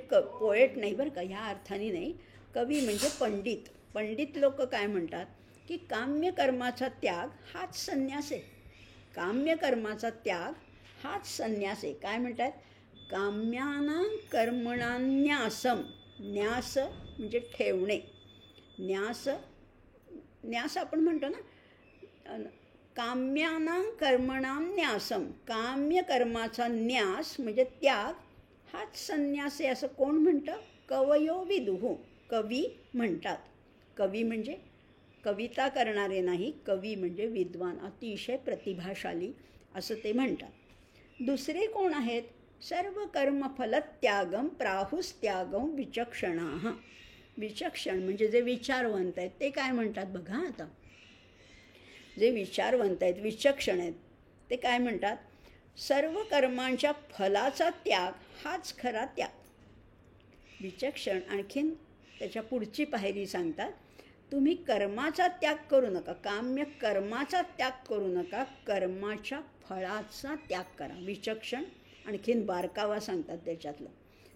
पोएट नाही बरं का, ह्या अर्थाने नाही. कवी म्हणजे पंडित. पंडित लोक काय म्हणतात की काम्यकर्माचा त्याग हाच संन्यास आहे. काम्यकर्माचा त्याग हाच संन्यास आहे. काय म्हणतात? काम्यानां कर्मणान्यासम. न्यास म्हणजे ठेवणे. न्यास आपण म्हणतो ना. काम्यानां कर्मणां न्यासम. काम्यकर्माचा न्यास म्हणजे त्याग हाच संन्यास आहे असं कोण म्हणतं? कवयो विदुः. कवी म्हणतात. कवी म्हणजे कविता करणारे नाही, कवी म्हणजे विद्वान, अतिशय प्रतिभाशाली असं ते म्हणतात. दुसरे कोण आहेत? सर्व कर्मफलत्यागं प्राहुस्त्यागं विचक्षणाः. विचक्षण म्हणजे जे विचारवंत आहेत ते काय म्हणतात बघा. आता जे विचारवंत आहेत, विचक्षण आहेत, ते काय म्हणतात? सर्व कर्मांच्या फलाचा त्याग हाच खरा त्याग. विचक्षण आणखीन त्याच्या पुढची पायरी सांगतात, तुम्ही कर्माचा त्याग करू नका, काम्य कर्माचा त्याग करू नका, कर्माच्या फळाचा त्याग करा. विचक्षण आणखीन बारकावा सांगतात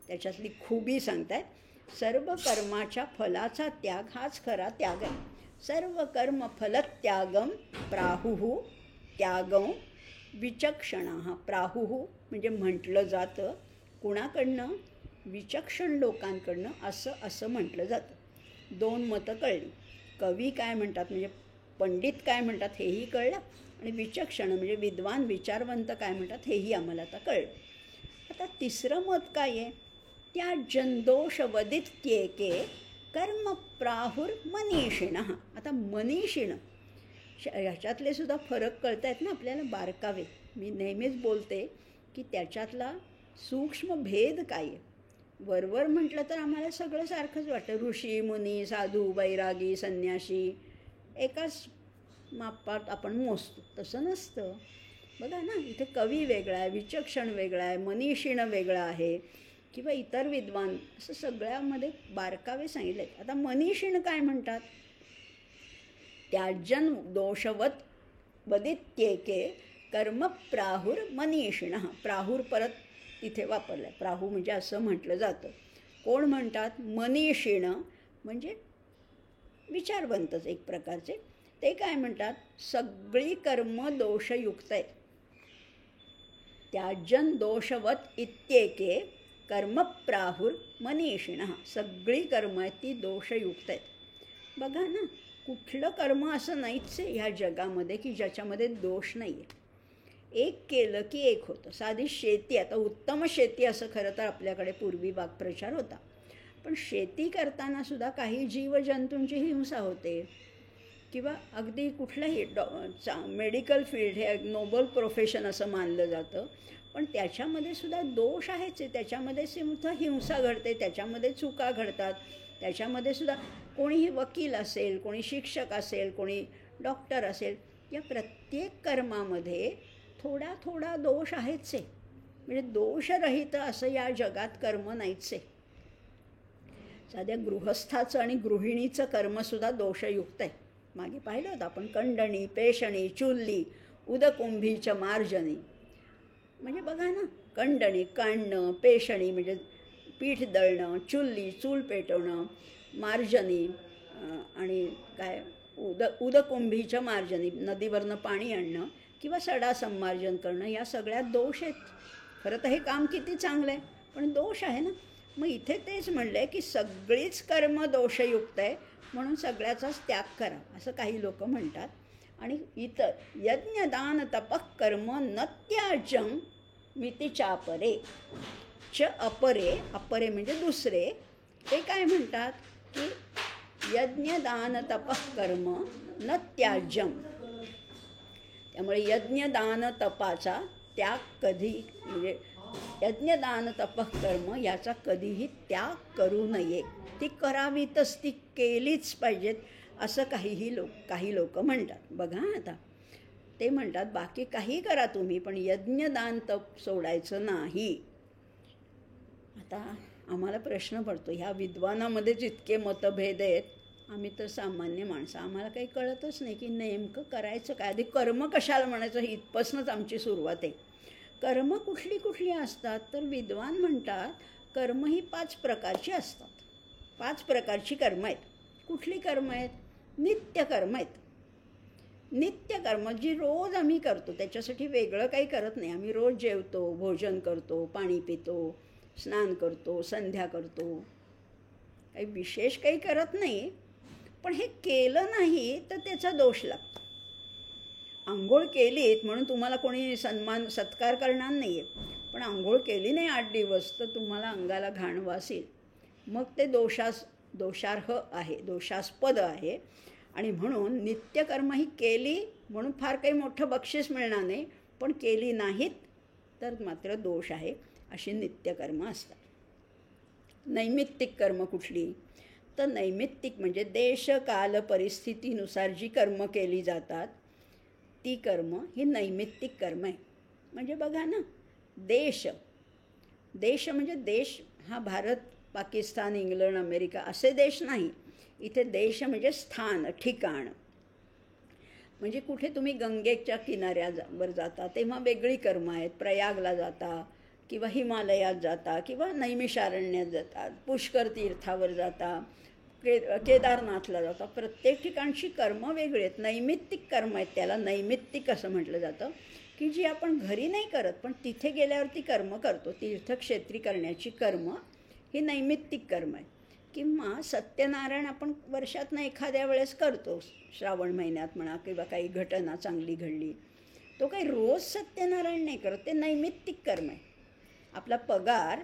त्याच्यातली खूबी सांगतात. सर्व कर्माच्या फलाचा त्याग हाच खरा त्याग आहे. सर्व कर्म फलत्यागं प्राहुः त्यागं विचक्षणाः. प्राहुः म्हणजे म्हटलं जातं कुणाकडनं? विचक्षण लोकांकडनं असं म्हटलं जातं. 2 मतं कळली. कवी काय म्हणतात म्हणजे पंडित काय म्हणतात हेही कळलं आणि विचक्षण म्हणजे विद्वान विचारवंत काय म्हणतात हेही आम्हाला आता कळलं. आता तिसरं मत काय आहे? त्याज्यन्दोषवदित्येके कर्म प्राहुर्मनीषिणः. आता मनीषिण ह्याच्यातले सुद्धा फरक कळत आहेत ना आपल्याला, बारकावे. मी नेहमीच बोलते की त्याच्यातला सूक्ष्म भेद काय आहे. वरवर म्हटलं तर आम्हाला सगळं सारखंच वाटतं. ऋषी मुनी साधू बैरागी संन्यासी एकाच मापात आपण मोजतो. तसं नसतं बघा ना. इथे कवी वेगळा आहे, विचक्षण वेगळा आहे, मनीषिण वेगळा आहे किंवा इतर विद्वान, असं सगळ्यामध्ये बारकावे सांगितले. आता मनीषिण काय म्हणतात? त्याज्यं दोषवत वदित्येके कर्म प्राहुर्मनीषिणः. प्राहुर परत इथे वापरलं आहे. प्राहू म्हणजे असं म्हटलं जातं. कोण म्हणतात? मनीषिण म्हणजे विचारवंतच एक प्रकारचे. ते काय म्हणतात? सगळी कर्म दोषयुक्त आहेत. त्याज्यं दोषवत इत्येके कर्मप्राहुर मनीषिणः. सगळी कर्म आहेत ती दोषयुक्त आहेत. बघा ना, कुठलं कर्म असं नाहीच आहे ह्या जगामध्ये की ज्याच्यामध्ये दोष नाही आहे. एक केलं की एक होतं. साधी शेती, आता उत्तम शेती असं खरं तर आपल्याकडे पूर्वी वाक्प्रचार होता, पण शेती करताना सुद्धा काही जीवजंतूंची हिंसा होते. किंवा अगदी कुठलंही मेडिकल फील्ड हे नोबल प्रोफेशन असं मानलं जातं, पण त्याच्यामध्ये सुद्धा दोष आहेच आहे. त्याच्यामध्ये सुद्धा हिंसा घडते, त्याच्यामध्ये चुका घडतात, त्याच्यामध्ये सुद्धा कोणीही वकील असेल, कोणी शिक्षक असेल, कोणी डॉक्टर असेल, या प्रत्येक कर्मामध्ये थोडा थोडा दोष आहेच आहे. म्हणजे दोषरहित असं या जगात कर्म नाहीच आहे. साध्या गृहस्थाचं आणि गृहिणीचं कर्मसुद्धा दोषयुक्त आहे. मागे पाहिलं होतं आपण, कंडणी, पेषणी, चुल्ली, उदकुंभीच्या मार्जनी. म्हणजे बघा ना, कंडणी काढणं, पेषणी म्हणजे पीठ दळणं, चुल्ली चूल पेटवणं, मार्जनी आणि काय उदकुंभीच्या मार्जनी नदीवरनं पाणी आणणं किंवा सडा संमार्जन करणं, या सगळ्यात दोष आहेत. खरं तर हे काम किती चांगलं आहे, पण दोष आहे ना. मग इथे तेच म्हणलं आहे की सगळीच कर्म दोषयुक्त आहे, म्हणून सगळ्याचाच त्याग करा असं काही लोक म्हणतात. आणि इतर यज्ञदान तपः कर्म न त्याज्यं मिति चापरे च अपरे. अपरे म्हणजे दुसरे. ते काय म्हणतात की यज्ञदान तपः कर्म न त्याज्यं. त्यामुळे यज्ञदान तपाचा त्याग कधी, म्हणजे यज्ञदान तपः कर्म याचा कधीही त्याग करू नये. ती करावीतच, ती केलीच पाहिजेत असं काही लोक म्हणतात. बघा आता ते म्हणतात बाकी काही करा तुम्ही, पण यज्ञदान तप सोडायचं नाही. आता आम्हाला प्रश्न पडतो, ह्या विद्वानामध्येच इतके मतभेद आहेत, आम्ही तर सामान्य माणसं, आम्हाला काही कळतच नाही की नेमकं करायचं काय. आधी कर्म कशाला म्हणायचं इथपासूनच आमची सुरुवात आहे. कर्म कुठली कुठली असतात तर विद्वान म्हणतात कर्म ही 5 प्रकारची असतात. 5 प्रकारची कर्म आहेत. कुठली कर्म आहेत? नित्यकर्म आहेत. नित्यकर्म जी रोज आम्ही करतो, त्याच्यासाठी वेगळं काही करत नाही. आम्ही रोज जेवतो, भोजन करतो, पाणी पितो, स्नान करतो, संध्या करतो, काही विशेष काही करत नाही. पण हे केलं नाही तर त्याचा दोष लागतो. आंघोळ केलीत म्हणून तुम्हाला कोणी सत्कार करणार नाही आहे, पण आंघोळ केली नाही 8 दिवस तर तुम्हाला अंगाला घाण वास येईल. मग ते दोषार्ह आहे, दोषास्पद आहे. आणि म्हणून नित्यकर्म ही केली म्हणून फार काही मोठं बक्षीस मिळणार नाही, पण केली नाहीत तर मात्र दोष आहे. अशी नित्यकर्म असतात. नैमित्तिक कर्म कुठली तर नैमित्तिक म्हणजे देश काल परिस्थितीनुसार जी कर्म केली जातात ती कर्म ही नैमित्तिक कर्म आहे. म्हणजे बघा ना, देश म्हणजे देश हा भारत, पाकिस्तान, इंग्लंड, अमेरिका असे देश नाही. इथे देश म्हणजे स्थान, ठिकाण. म्हणजे कुठे तुम्ही गंगेच्या किनाऱ्यावर जाता तेव्हा वेगळी कर्म आहेत. प्रयागला जाता किंवा हिमालयात जाता किंवा नैमिषारण्यात जातात, पुष्कर तीर्थावर जाता, केदारनाथला जाता. प्रत्येक ठिकाणची कर्म वेगळी आहेत. नैमित्तिक कर्म आहेत, त्याला नैमित्तिक असं म्हटलं जातं की जी आपण घरी नाही करत पण तिथे गेल्यावरती कर्म करतो. तीर्थक्षेत्री करण्याची कर्म ही नैमित्तिक कर्म आहे. किंवा सत्यनारायण आपण वर्षातनं एखाद्या वेळेस करतो, श्रावण महिन्यात म्हणा, किंवा काही घटना चांगली घडली, तो काही रोज सत्यनारायण नाही करत, ते नैमित्तिक कर्म आहे. आपला पगार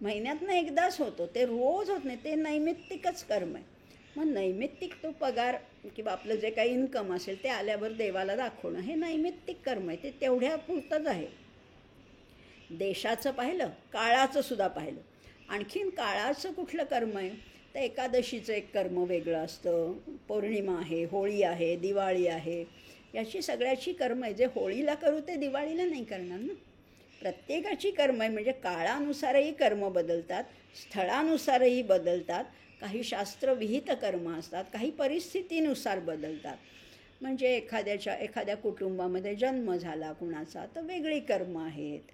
महिन्यातनं एकदाच होतो, ते रोज होत नाही, ते नैमित्तिकच कर्म आहे. मग नैमित्तिक तो पगार किंवा आपलं जे काही इन्कम असेल ते आल्यावर देवाला दाखवणं हे नैमित्तिक कर्म आहे. ते तेवढ्या पुरतंच आहे. देशाचं पाहिलं, काळाचं सुद्धा पाहिलं. आणखीन काळाचं कुठलं कर्म आहे तर एकादशीचं एक कर्म वेगळं असतं, पौर्णिमा आहे, होळी आहे, दिवाळी आहे, याची सगळ्याची कर्म आहे. जे होळीला करू ते दिवाळीला नाही करणार ना. प्रत्येकाची कर्म आहे. म्हणजे काळानुसारही कर्म बदलतात, स्थळानुसारही बदलतात. काही शास्त्रविहित कर्म असतात, काही परिस्थितीनुसार बदलतात. म्हणजे एखाद्या कुटुंबामध्ये जन्म झाला कुणाचा तर वेगळी कर्म आहेत,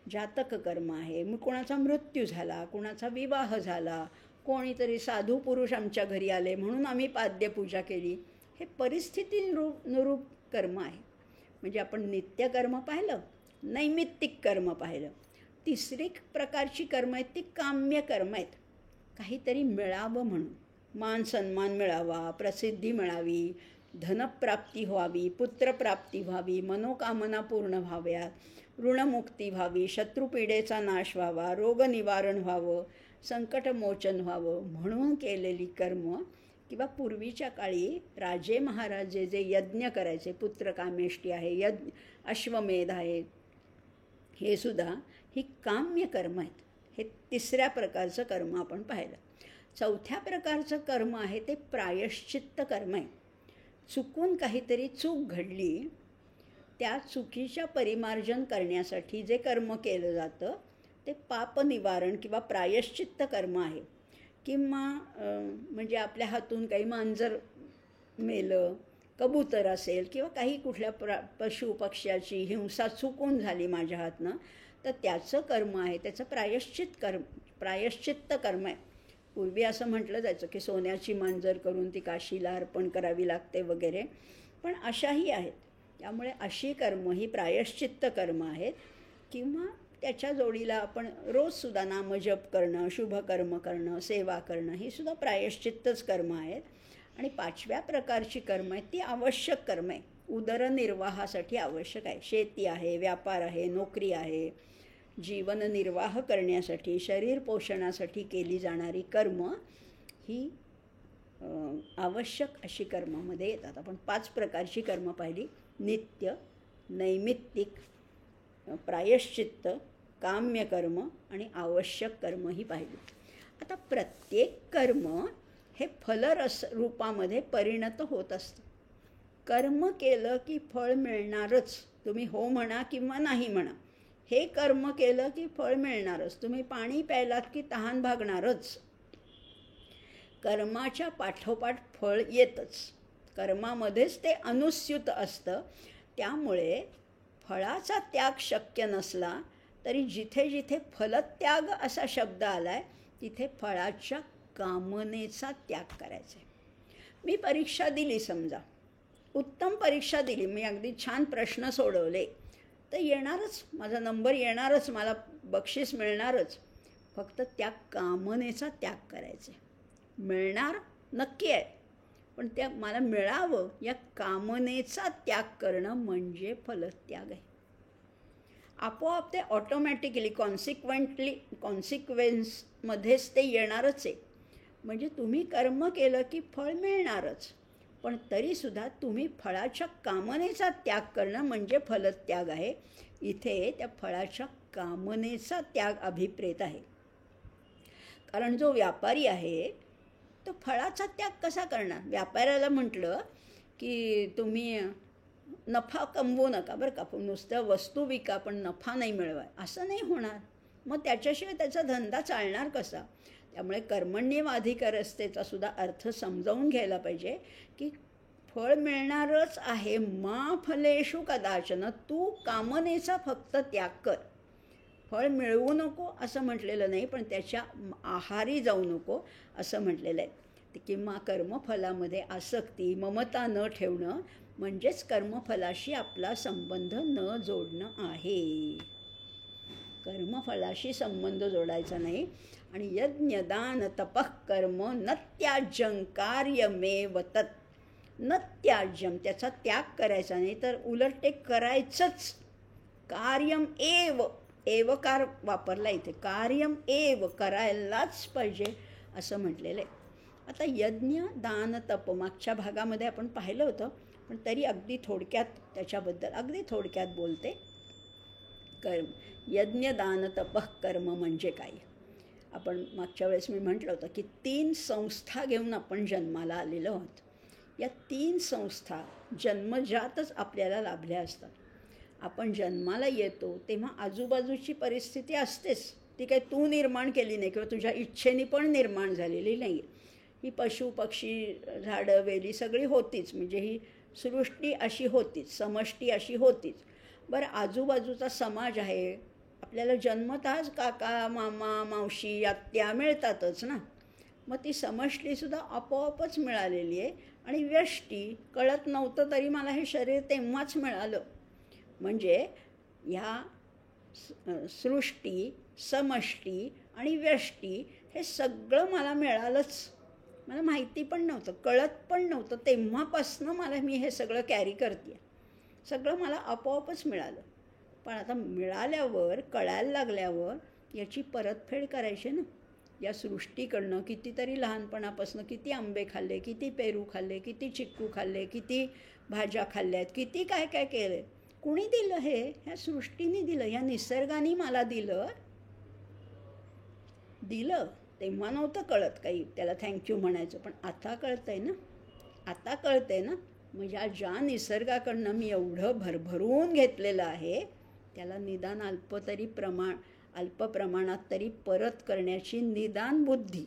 जातक कर्म आहे. मग कोणाचा मृत्यू झाला, कोणाचा विवाह झाला, कोणीतरी साधू पुरुष आमच्या घरी आले म्हणून आम्ही पाद्यपूजा केली, हे परिस्थितीनुरूप कर्म आहे. म्हणजे आपण नित्यकर्म पाहिलं, नैमित्तिक कर्म पाहिलं. तिसरी प्रकारची कर्म आहेत ती काम्य कर्म आहेत. काहीतरी मिळावं म्हणून, मान सन्मान मिळावा, प्रसिद्धी मिळावी, धनप्राप्ती व्हावी, पुत्रप्राप्ती व्हावी, मनोकामना पूर्ण व्हाव्यात, ऋणमुक्ती व्हावी, शत्रुपीडेचा नाश व्हावा, रोगनिवारण व्हावं, संकटमोचन व्हावं म्हणून केलेली कर्म. किंवा पूर्वीच्या काळी राजे महाराजे जे यज्ञ करायचे, पुत्रकामेष्टी आहे, अश्वमेध आहे, हे सुद्धा ही काम्य कर्म आहेत. हे तिसऱ्या प्रकारचं कर्म आपण पाहिलं. चौथ्या प्रकारचं कर्म आहे ते प्रायश्चित्त कर्म आहे. चुकून काहीतरी चूक घडली, त्या चुकीच्या परिमार्जन करण्यासाठी जे कर्म केलं जातं ते पापनिवारण किंवा प्रायश्चित्त कर्म आहे. किंवा म्हणजे आपल्या हातून काही मांजर मेलं, कबूतर असेल किंवा काही कुठल्या पशु पक्ष्याची हिंसा चुकून झाली माझ्या हातनं, तर त्याचं कर्म आहे, त्याचं प्रायश्चित्त कर्म आहे. पूर्वी असं म्हटलं जायचं की सोन्याची मांजर करून ती काशीला अर्पण करावी लागते वगैरे, पण अशाही आहेत. त्यामुळे अशी कर्म ही प्रायश्चित्त कर्म आहेत. किंवा त्याच्या जोडीला आपण रोजसुद्धा नामजप करणं, शुभकर्म करणं, सेवा करणं, ही सुद्धा प्रायश्चित्तच कर्म आहेत. आणि पाचव्या प्रकारची कर्म आहेत ती आवश्यक कर्म आहे, उदरनिर्वाहासाठी आवश्यक आहे. शेती आहे, व्यापार आहे, नोकरी आहे, जीवननिर्वाह करण्यासाठी, शरीर पोषणासाठी केली जाणारी कर्म ही आवश्यक अशी कर्मामध्ये येतात. आपण 5 प्रकारची कर्म पाहिली: नित्य, नैमित्तिक, प्रायश्चित्त, काम्य कर्म आणि आवश्यक कर्म ही पाहिली. आता प्रत्येक कर्म हे फलरस रूपामध्ये परिणत होत असतं. कर्म केलं की फळ मिळणारच, तुम्ही हो म्हणा किंवा नाही म्हणा. हे कर्म केलं की फळ मिळणारच, तुम्ही पाणी प्यायलात की तहान भागणारच. कर्माच्या पाठोपाठ फळ येतच, कर्मामध्येच ते अनुस्यूत असतं. त्यामुळे फळाचा त्याग शक्य नसला तरी जिथे जिथे फलत्याग असा शब्द आला आहे तिथे फळाच्या कामनेचा त्याग करायचा आहे. मी परीक्षा दिली, समजा उत्तम परीक्षा दिली, मी अगदी छान प्रश्न सोडवले, तर येणारच, माझा नंबर येणारच, मला बक्षीस मिळणारच. फक्त त्या कामनेचा त्याग करायचा आहे. मिळणार नक्की आहे, पण त्या मला मिळावं या कामनेचा त्याग करणं म्हणजे फलत्याग आहे. आपोआप ते ऑटोमॅटिकली कॉन्सिक्वेन्समध्येच ते येणारच आहे. म्हणजे तुम्ही कर्म केलं की फळ मिळणारच, पण तरीसुद्धा तुम्ही फळाच्या कामनेचा त्याग करणं म्हणजे फलत्याग आहे. इथे त्या फळाच्या कामनेचा त्याग अभिप्रेत आहे. कारण जो व्यापारी आहे तो फळाचा त्याग कसा करणार? व्यापाऱ्याला म्हटलं की तुम्ही नफा कमवू नका बरं का, पण नुसतं वस्तू विका पण नफा नाही मिळवा, असं नाही होणार. मग त्याच्याशिवाय त्याचा धंदा चालणार कसा? त्यामुळे कर्मण्येवाधिकारस्तेचा सुद्धा अर्थ समजावून घ्यायला पाहिजे की फळ मिळणारच आहे. मा फलेषु कदाचन, तू कामनेचा फक्त त्याग कर. फळ मिळवू नको असं म्हटलेलं नाही, पण त्याच्या आहारी जाऊ नको असं म्हटलेलं आहे. किंवा कर्मफलामध्ये आसक्ती, ममता न ठेवणं म्हणजेच कर्मफलाशी आपला संबंध न जोडणं आहे. कर्मफलाशी संबंध जोडायचा नाही. आणि यज्ञ दान तपः कर्म न त्याज्यं कार्यमेव तत्. न त्याज्यम, त्याचा त्याग करायचा नाही, तर उलट ते करायचंच. कार्यम एव, एवकार वापरला इथे, कार्यम एव, करायलाच पाहिजे असं म्हटलेलं आहे. आता यज्ञ दान तप मागच्या भागामध्ये आपण पाहिलं होतं, पण तरी अगदी थोडक्यात त्याच्याबद्दल अगदी थोडक्यात बोलते. कर्म, यज्ञ दान तपः कर्म म्हणजे काय? आपण मागच्या वेळेस मी म्हटलं होतं की 3 संस्था घेऊन आपण जन्माला आलेलो आहोत. या 3 संस्था जन्मजातच आपल्याला लाभल्या असतात. आपण जन्माला येतो तेव्हा आजूबाजूची परिस्थिती असतेच, ती काही तू निर्माण केली नाही किंवा तुझ्या इच्छेने पण निर्माण झालेली नाही. ही पशु पक्षी झाडं वेली सगळी होतीच, म्हणजे ही सृष्टी अशी होतीच, समष्टी अशी होतीच. बरं, आजूबाजूचा समाज आहे, आपल्याला जन्मतःच काका मामा मावशी आत्या मिळतातच ना, मग ती समष्टीसुद्धा आपोआपच मिळालेली आहे. आणि व्यष्टी कळत नव्हतं तरी मला हे शरीर तेव्हाच मिळालं. म्हणजे ह्या सृष्टी, समष्टी आणि व्यष्टी हे सगळं मला मिळालंच. मला माहिती पण नव्हतं, कळत पण नव्हतं. तेव्हापासनं मी हे सगळं कॅरी करते आहे. सगळं मला आपोआपच मिळालं. पण आता मिळाल्यावर, कळायला लागल्यावर याची परतफेड करायची ना. या सृष्टीकडनं कितीतरी लहानपणापासून किती आंबे खाल्ले, किती पेरू खाल्ले, किती चिक्कू खाल्ले, किती भाज्या खाल्ल्यात, किती काय काय केलं. कुणी दिलं हे? ह्या सृष्टीने दिलं, ह्या निसर्गाने मला दिलं. तेव्हा नव्हतं कळत काही, त्याला थँक्यू म्हणायचं. पण आता कळतंय ना, आता कळतंय ना. म्हणजे ज्या निसर्गाकडनं मी एवढं भरभरून घेतलेलं आहे त्याला निदान अल्प प्रमाणात तरी परत करण्याची निदान बुद्धी,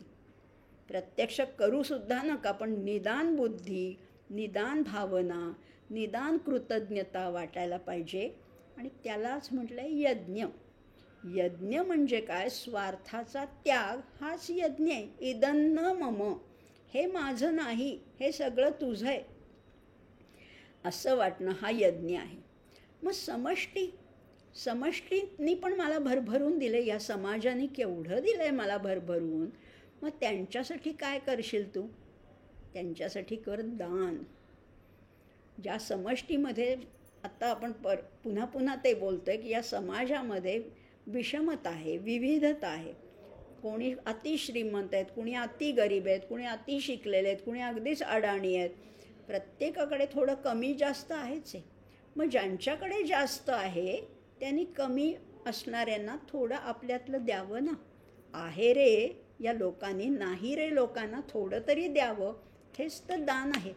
प्रत्यक्ष करूसुद्धा नका, पण निदान बुद्धी, निदान भावना, निदान कृतज्ञता वाटायला पाहिजे. आणि त्यालाच म्हटलं आहे यज्ञ. यज्ञ म्हणजे काय? स्वार्थाचा त्याग हाच यज्ञ आहे. इदन्न मम, हे माझं नाही, हे सगळं तुझं आहे असं वाटणं हा यज्ञ आहे. मग समष्टीनी पण मला भरभरून दिले. या समाजाने केवढं दिलं आहे मला भरभरून. मग त्यांच्यासाठी काय करशील तू? त्यांच्यासाठी कर दान. ज्या समष्टीमध्ये आता आपण पुन्हा पुन्हा ते बोलतो आहे की या समाजामध्ये विषमता आहे, विविधता आहे. कोणी अति श्रीमंत आहेत, कुणी अति गरीब आहेत, कुणी अति शिकलेले आहेत, कुणी अगदीच अडाणी आहेत. प्रत्येकाकडे थोडं कमी जास्त आहेच आहे. मग ज्यांच्याकडे जास्त आहे त्यांनी कमी असणाऱ्यांना थोडं आपल्यातलं द्यावं ना. आहे रे या लोकांनी, नाही रे लोकांना थोडं तरी द्यावं. हेच तर दान आहे.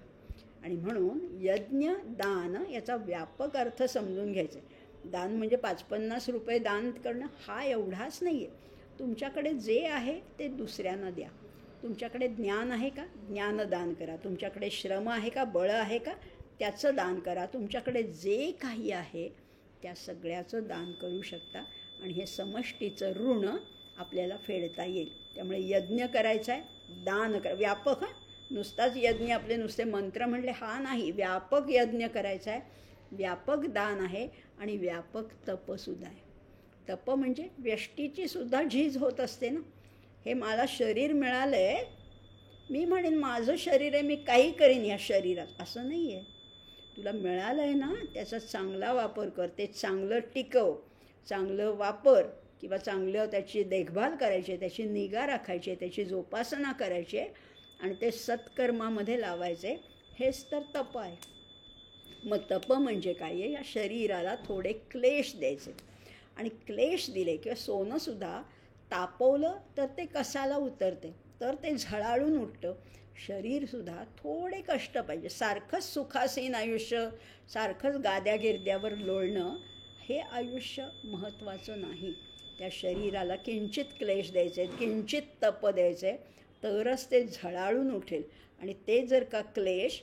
आणि म्हणून यज्ञ, दान याचा व्यापक अर्थ समजून घ्यायचा आहे. दान म्हणजे 5-50 रुपये दान करणं हा एवढाच नाही आहे. तुमच्याकडे जे आहे ते दुसऱ्यांना द्या. तुमच्याकडे ज्ञान आहे का? ज्ञानदान करा. तुमच्याकडे श्रम आहे का? बळ आहे का? त्याचं दान करा. तुमच्याकडे जे काही आहे त्या सगळ्याचं दान करू शकता. आणि हे समष्टीचं ऋण आपल्याला फेडता येईल. त्यामुळे यज्ञ करायचा आहे, दान करा. व्यापक, नुसताच यज्ञ आपले नुसते मंत्र म्हणले हा नाही. व्यापक यज्ञ करायचा आहे, व्यापक दान आहे आणि व्यापक तपसुद्धा आहे. तप म्हणजे व्यष्टीची सुद्धा झीज होत असते ना. हे मला शरीर मिळालं आहे, मी म्हणेन माझं शरीर आहे, मी काही करीन या शरीरात, असं नाही आहे. तुला मिळालं आहे ना, त्याचा चांगला वापर कर. ते चांगलं टिकव, चांगलं वापर, किंवा चांगलं त्याची देखभाल करायची, त्याची निगा राखायची, त्याची जोपासना करायची आणि ते सत्कर्मामध्ये लावायचे. हेच तर तप आहे. मग तप म्हणजे काय आहे? या शरीराला थोडे क्लेश द्यायचे. आणि क्लेश दिले किंवा सोनंसुद्धा तापवलं तर ते कसाला उतरते, तर ते झळाळून उठतं. शरीरसुद्धा थोडे कष्ट पाहिजे. सारखंच सुखासीन आयुष्य, सारखंच गाद्या गिरद्यावर लोळणं हे आयुष्य महत्त्वाचं नाही. त्या शरीराला किंचित क्लेश द्यायचे, किंचित तप द्यायचे, तरच ते झळाळून उठेल. आणि ते जर का क्लेश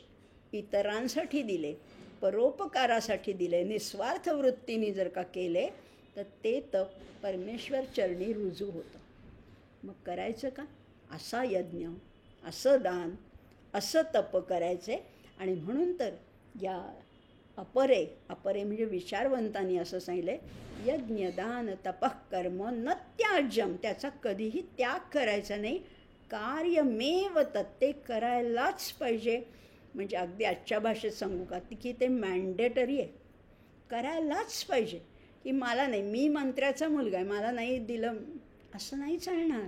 इतरांसाठी दिले, परोपकारासाठी दिले, निस्वार्थ वृत्तीने जर का केले तर ते तप परमेश्वर चरणी रुजू होतं. मग करायचं का? असा यज्ञ, असं दान, असं तप करायचे. आणि म्हणून तर या अपरे म्हणजे विचारवंतांनी असं सांगितलं, यज्ञ दान तपः कर्म न त्याज्यम. त्याचा कधीही त्याग करायचा नाही. कार्यमेव तत्, ते करायलाच पाहिजे. म्हणजे अगदी आजच्या भाषेत सांगू का की ते मॅन्डेटरी आहे, करायलाच पाहिजे. की मला नाही, मी मंत्र्याचा मुलगा आहे, मला नाही दिलं असं नाही चालणार.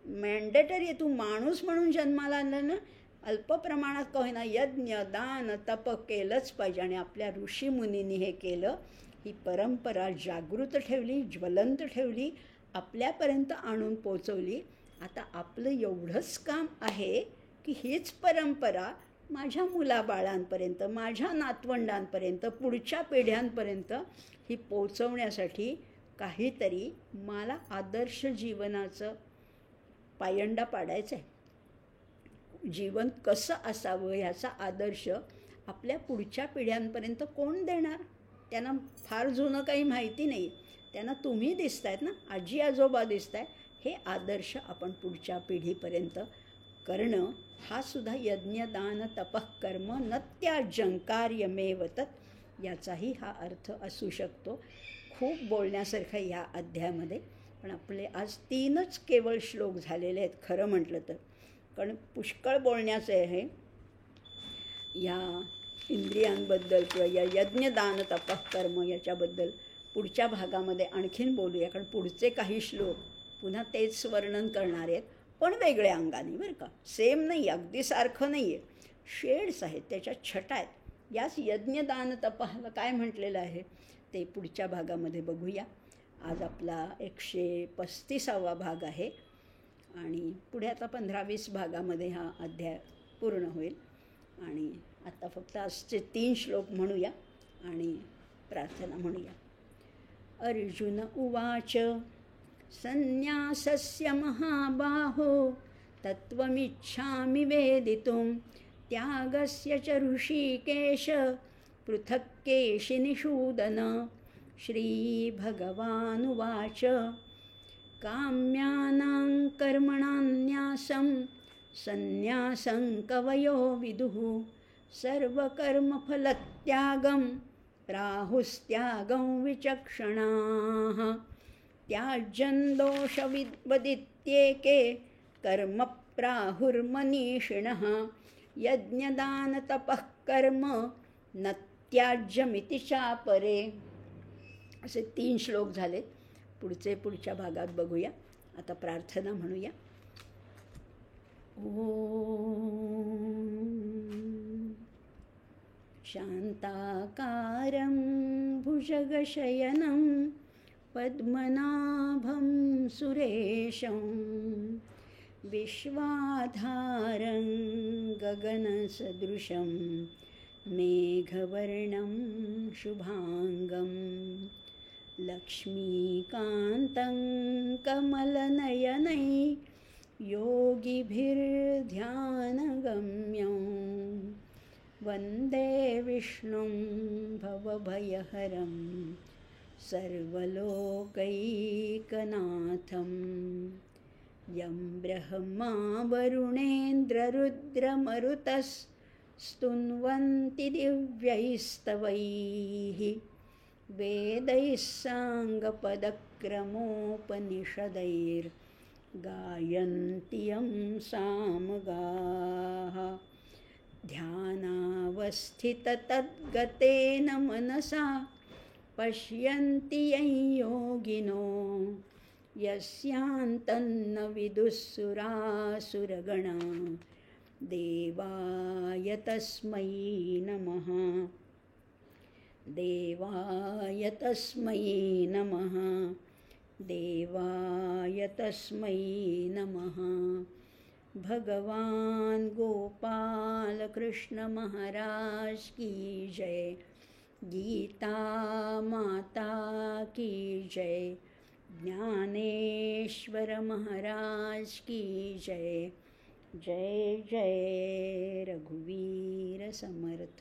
मॅन्डेटरी आहे. तू माणूस म्हणून जन्माला आणलं ना, अल्प प्रमाणात का होईना यज्ञ दान तप केलंच पाहिजे. आणि आपल्या ऋषीमुनींनी हे केलं. ही परंपरा जागृत ठेवली, ज्वलंत ठेवली, आपल्यापर्यंत आणून पोचवली. आता आपलं एवढंच काम आहे की हीच परंपरा माझ्या मुलाबाळांपर्यंत, माझ्या नातवंडांपर्यंत, पुढच्या पिढ्यांपर्यंत ही पोचवण्यासाठी काहीतरी मला आदर्श जीवनाचं पायंडा पाडायचं आहे. जीवन कसं असावं ह्याचा आदर्श आपल्या पुढच्या पिढ्यांपर्यंत कोण देणार? त्यांना फार जुनं काही माहिती नाही. त्यांना तुम्ही दिसतायत ना, आजी आजोबा दिसताय. हे आदर्श आपण पुढच्या पिढीपर्यंत करणं हा सुद्धा यज्ञ दान तपः कर्म न त्याज्यं कार्यमेव तत् याचाही हा अर्थ असू शकतो. खूप बोलण्यासारखं या अध्यायामध्ये, पण आपले आज 3च केवळ श्लोक झालेले आहेत खरं म्हटलं तर. कारण पुष्कळ बोलण्याचे आहे या इंद्रियांबद्दल किंवा या यज्ञदान तपः कर्म याच्याबद्दल. पुढच्या भागामध्ये आणखीन बोलूया, कारण पुढचे काही श्लोक पुन्हा तेच वर्णन करणारे आहेत, पण वेगळ्या अंगाने बरं का. सेम नाही, अगदी सारखं नाही आहे, शेड्स आहेत, त्याच्यात छटा आहेत. याच यज्ञदान तपाला काय म्हटलेलं आहे ते पुढच्या भागामध्ये बघूया. आज आपला 135वा भाग आहे आणि पुढे आता 15-20 भागामध्ये हा अध्याय पूर्ण होईल. आणि आता फक्त आजचे 3 श्लोक म्हणूया आणि प्रार्थना म्हणूया. अर्जुन उवाच संन्यासस्य महाबाहो तत्त्वमिच्छामि वेदितुं त्यागस्य च ऋषिकेश पृथक् केशिनिषूदन. श्रीभगवानुवाच काम्यानां कर्मणां न्यासं संन्यासं कवयो विदुः सर्वकर्मफलत्यागं प्राहुस्त्यागं विचक्षणाः. त्याज्यं दोषवदित्येके कर्म प्राहुर्मनीषिणः यज्ञदानतपः कर्म न त्याज्यमिति चापरे. असे 3 श्लोक झाले. पुढच्या भागात बघूया. आता प्रार्थना म्हणूया. ओम शांताकारं भुजगशयनं पद्मनाभं सुरेशं विश्वाधारं गगनसदृशं मेघवर्णं शुभांगं लक्ष्मीकान्तं कमलनयनै योगिभिर्ध्यानगम्यं वन्दे विष्णुं भवभयहरं सर्वलोकैकनाथं. यं ब्रह्मा वरुणेन्द्ररुद्रमरुतस्तुन्वन्ति दिव्यैस्तवैः वेदैः साङ्गपदक्रमोपनिषदैर्गायन्ति यं सामगाः. ध्यानावस्थिततद्गतेन मनसा पश्यन्ति यं योगिनो यस्यान्तन्न विदुःसुरासुरगणा. देवाय तस्मै नमः. देवाय तस्मै नमः. देवाय तस्मै नमः. भगवान गोपाल कृष्ण महाराज की जय. गीता माता की जय. ज्ञानेश्वर महाराज की जय. जय जय रघुवीर समर्थ.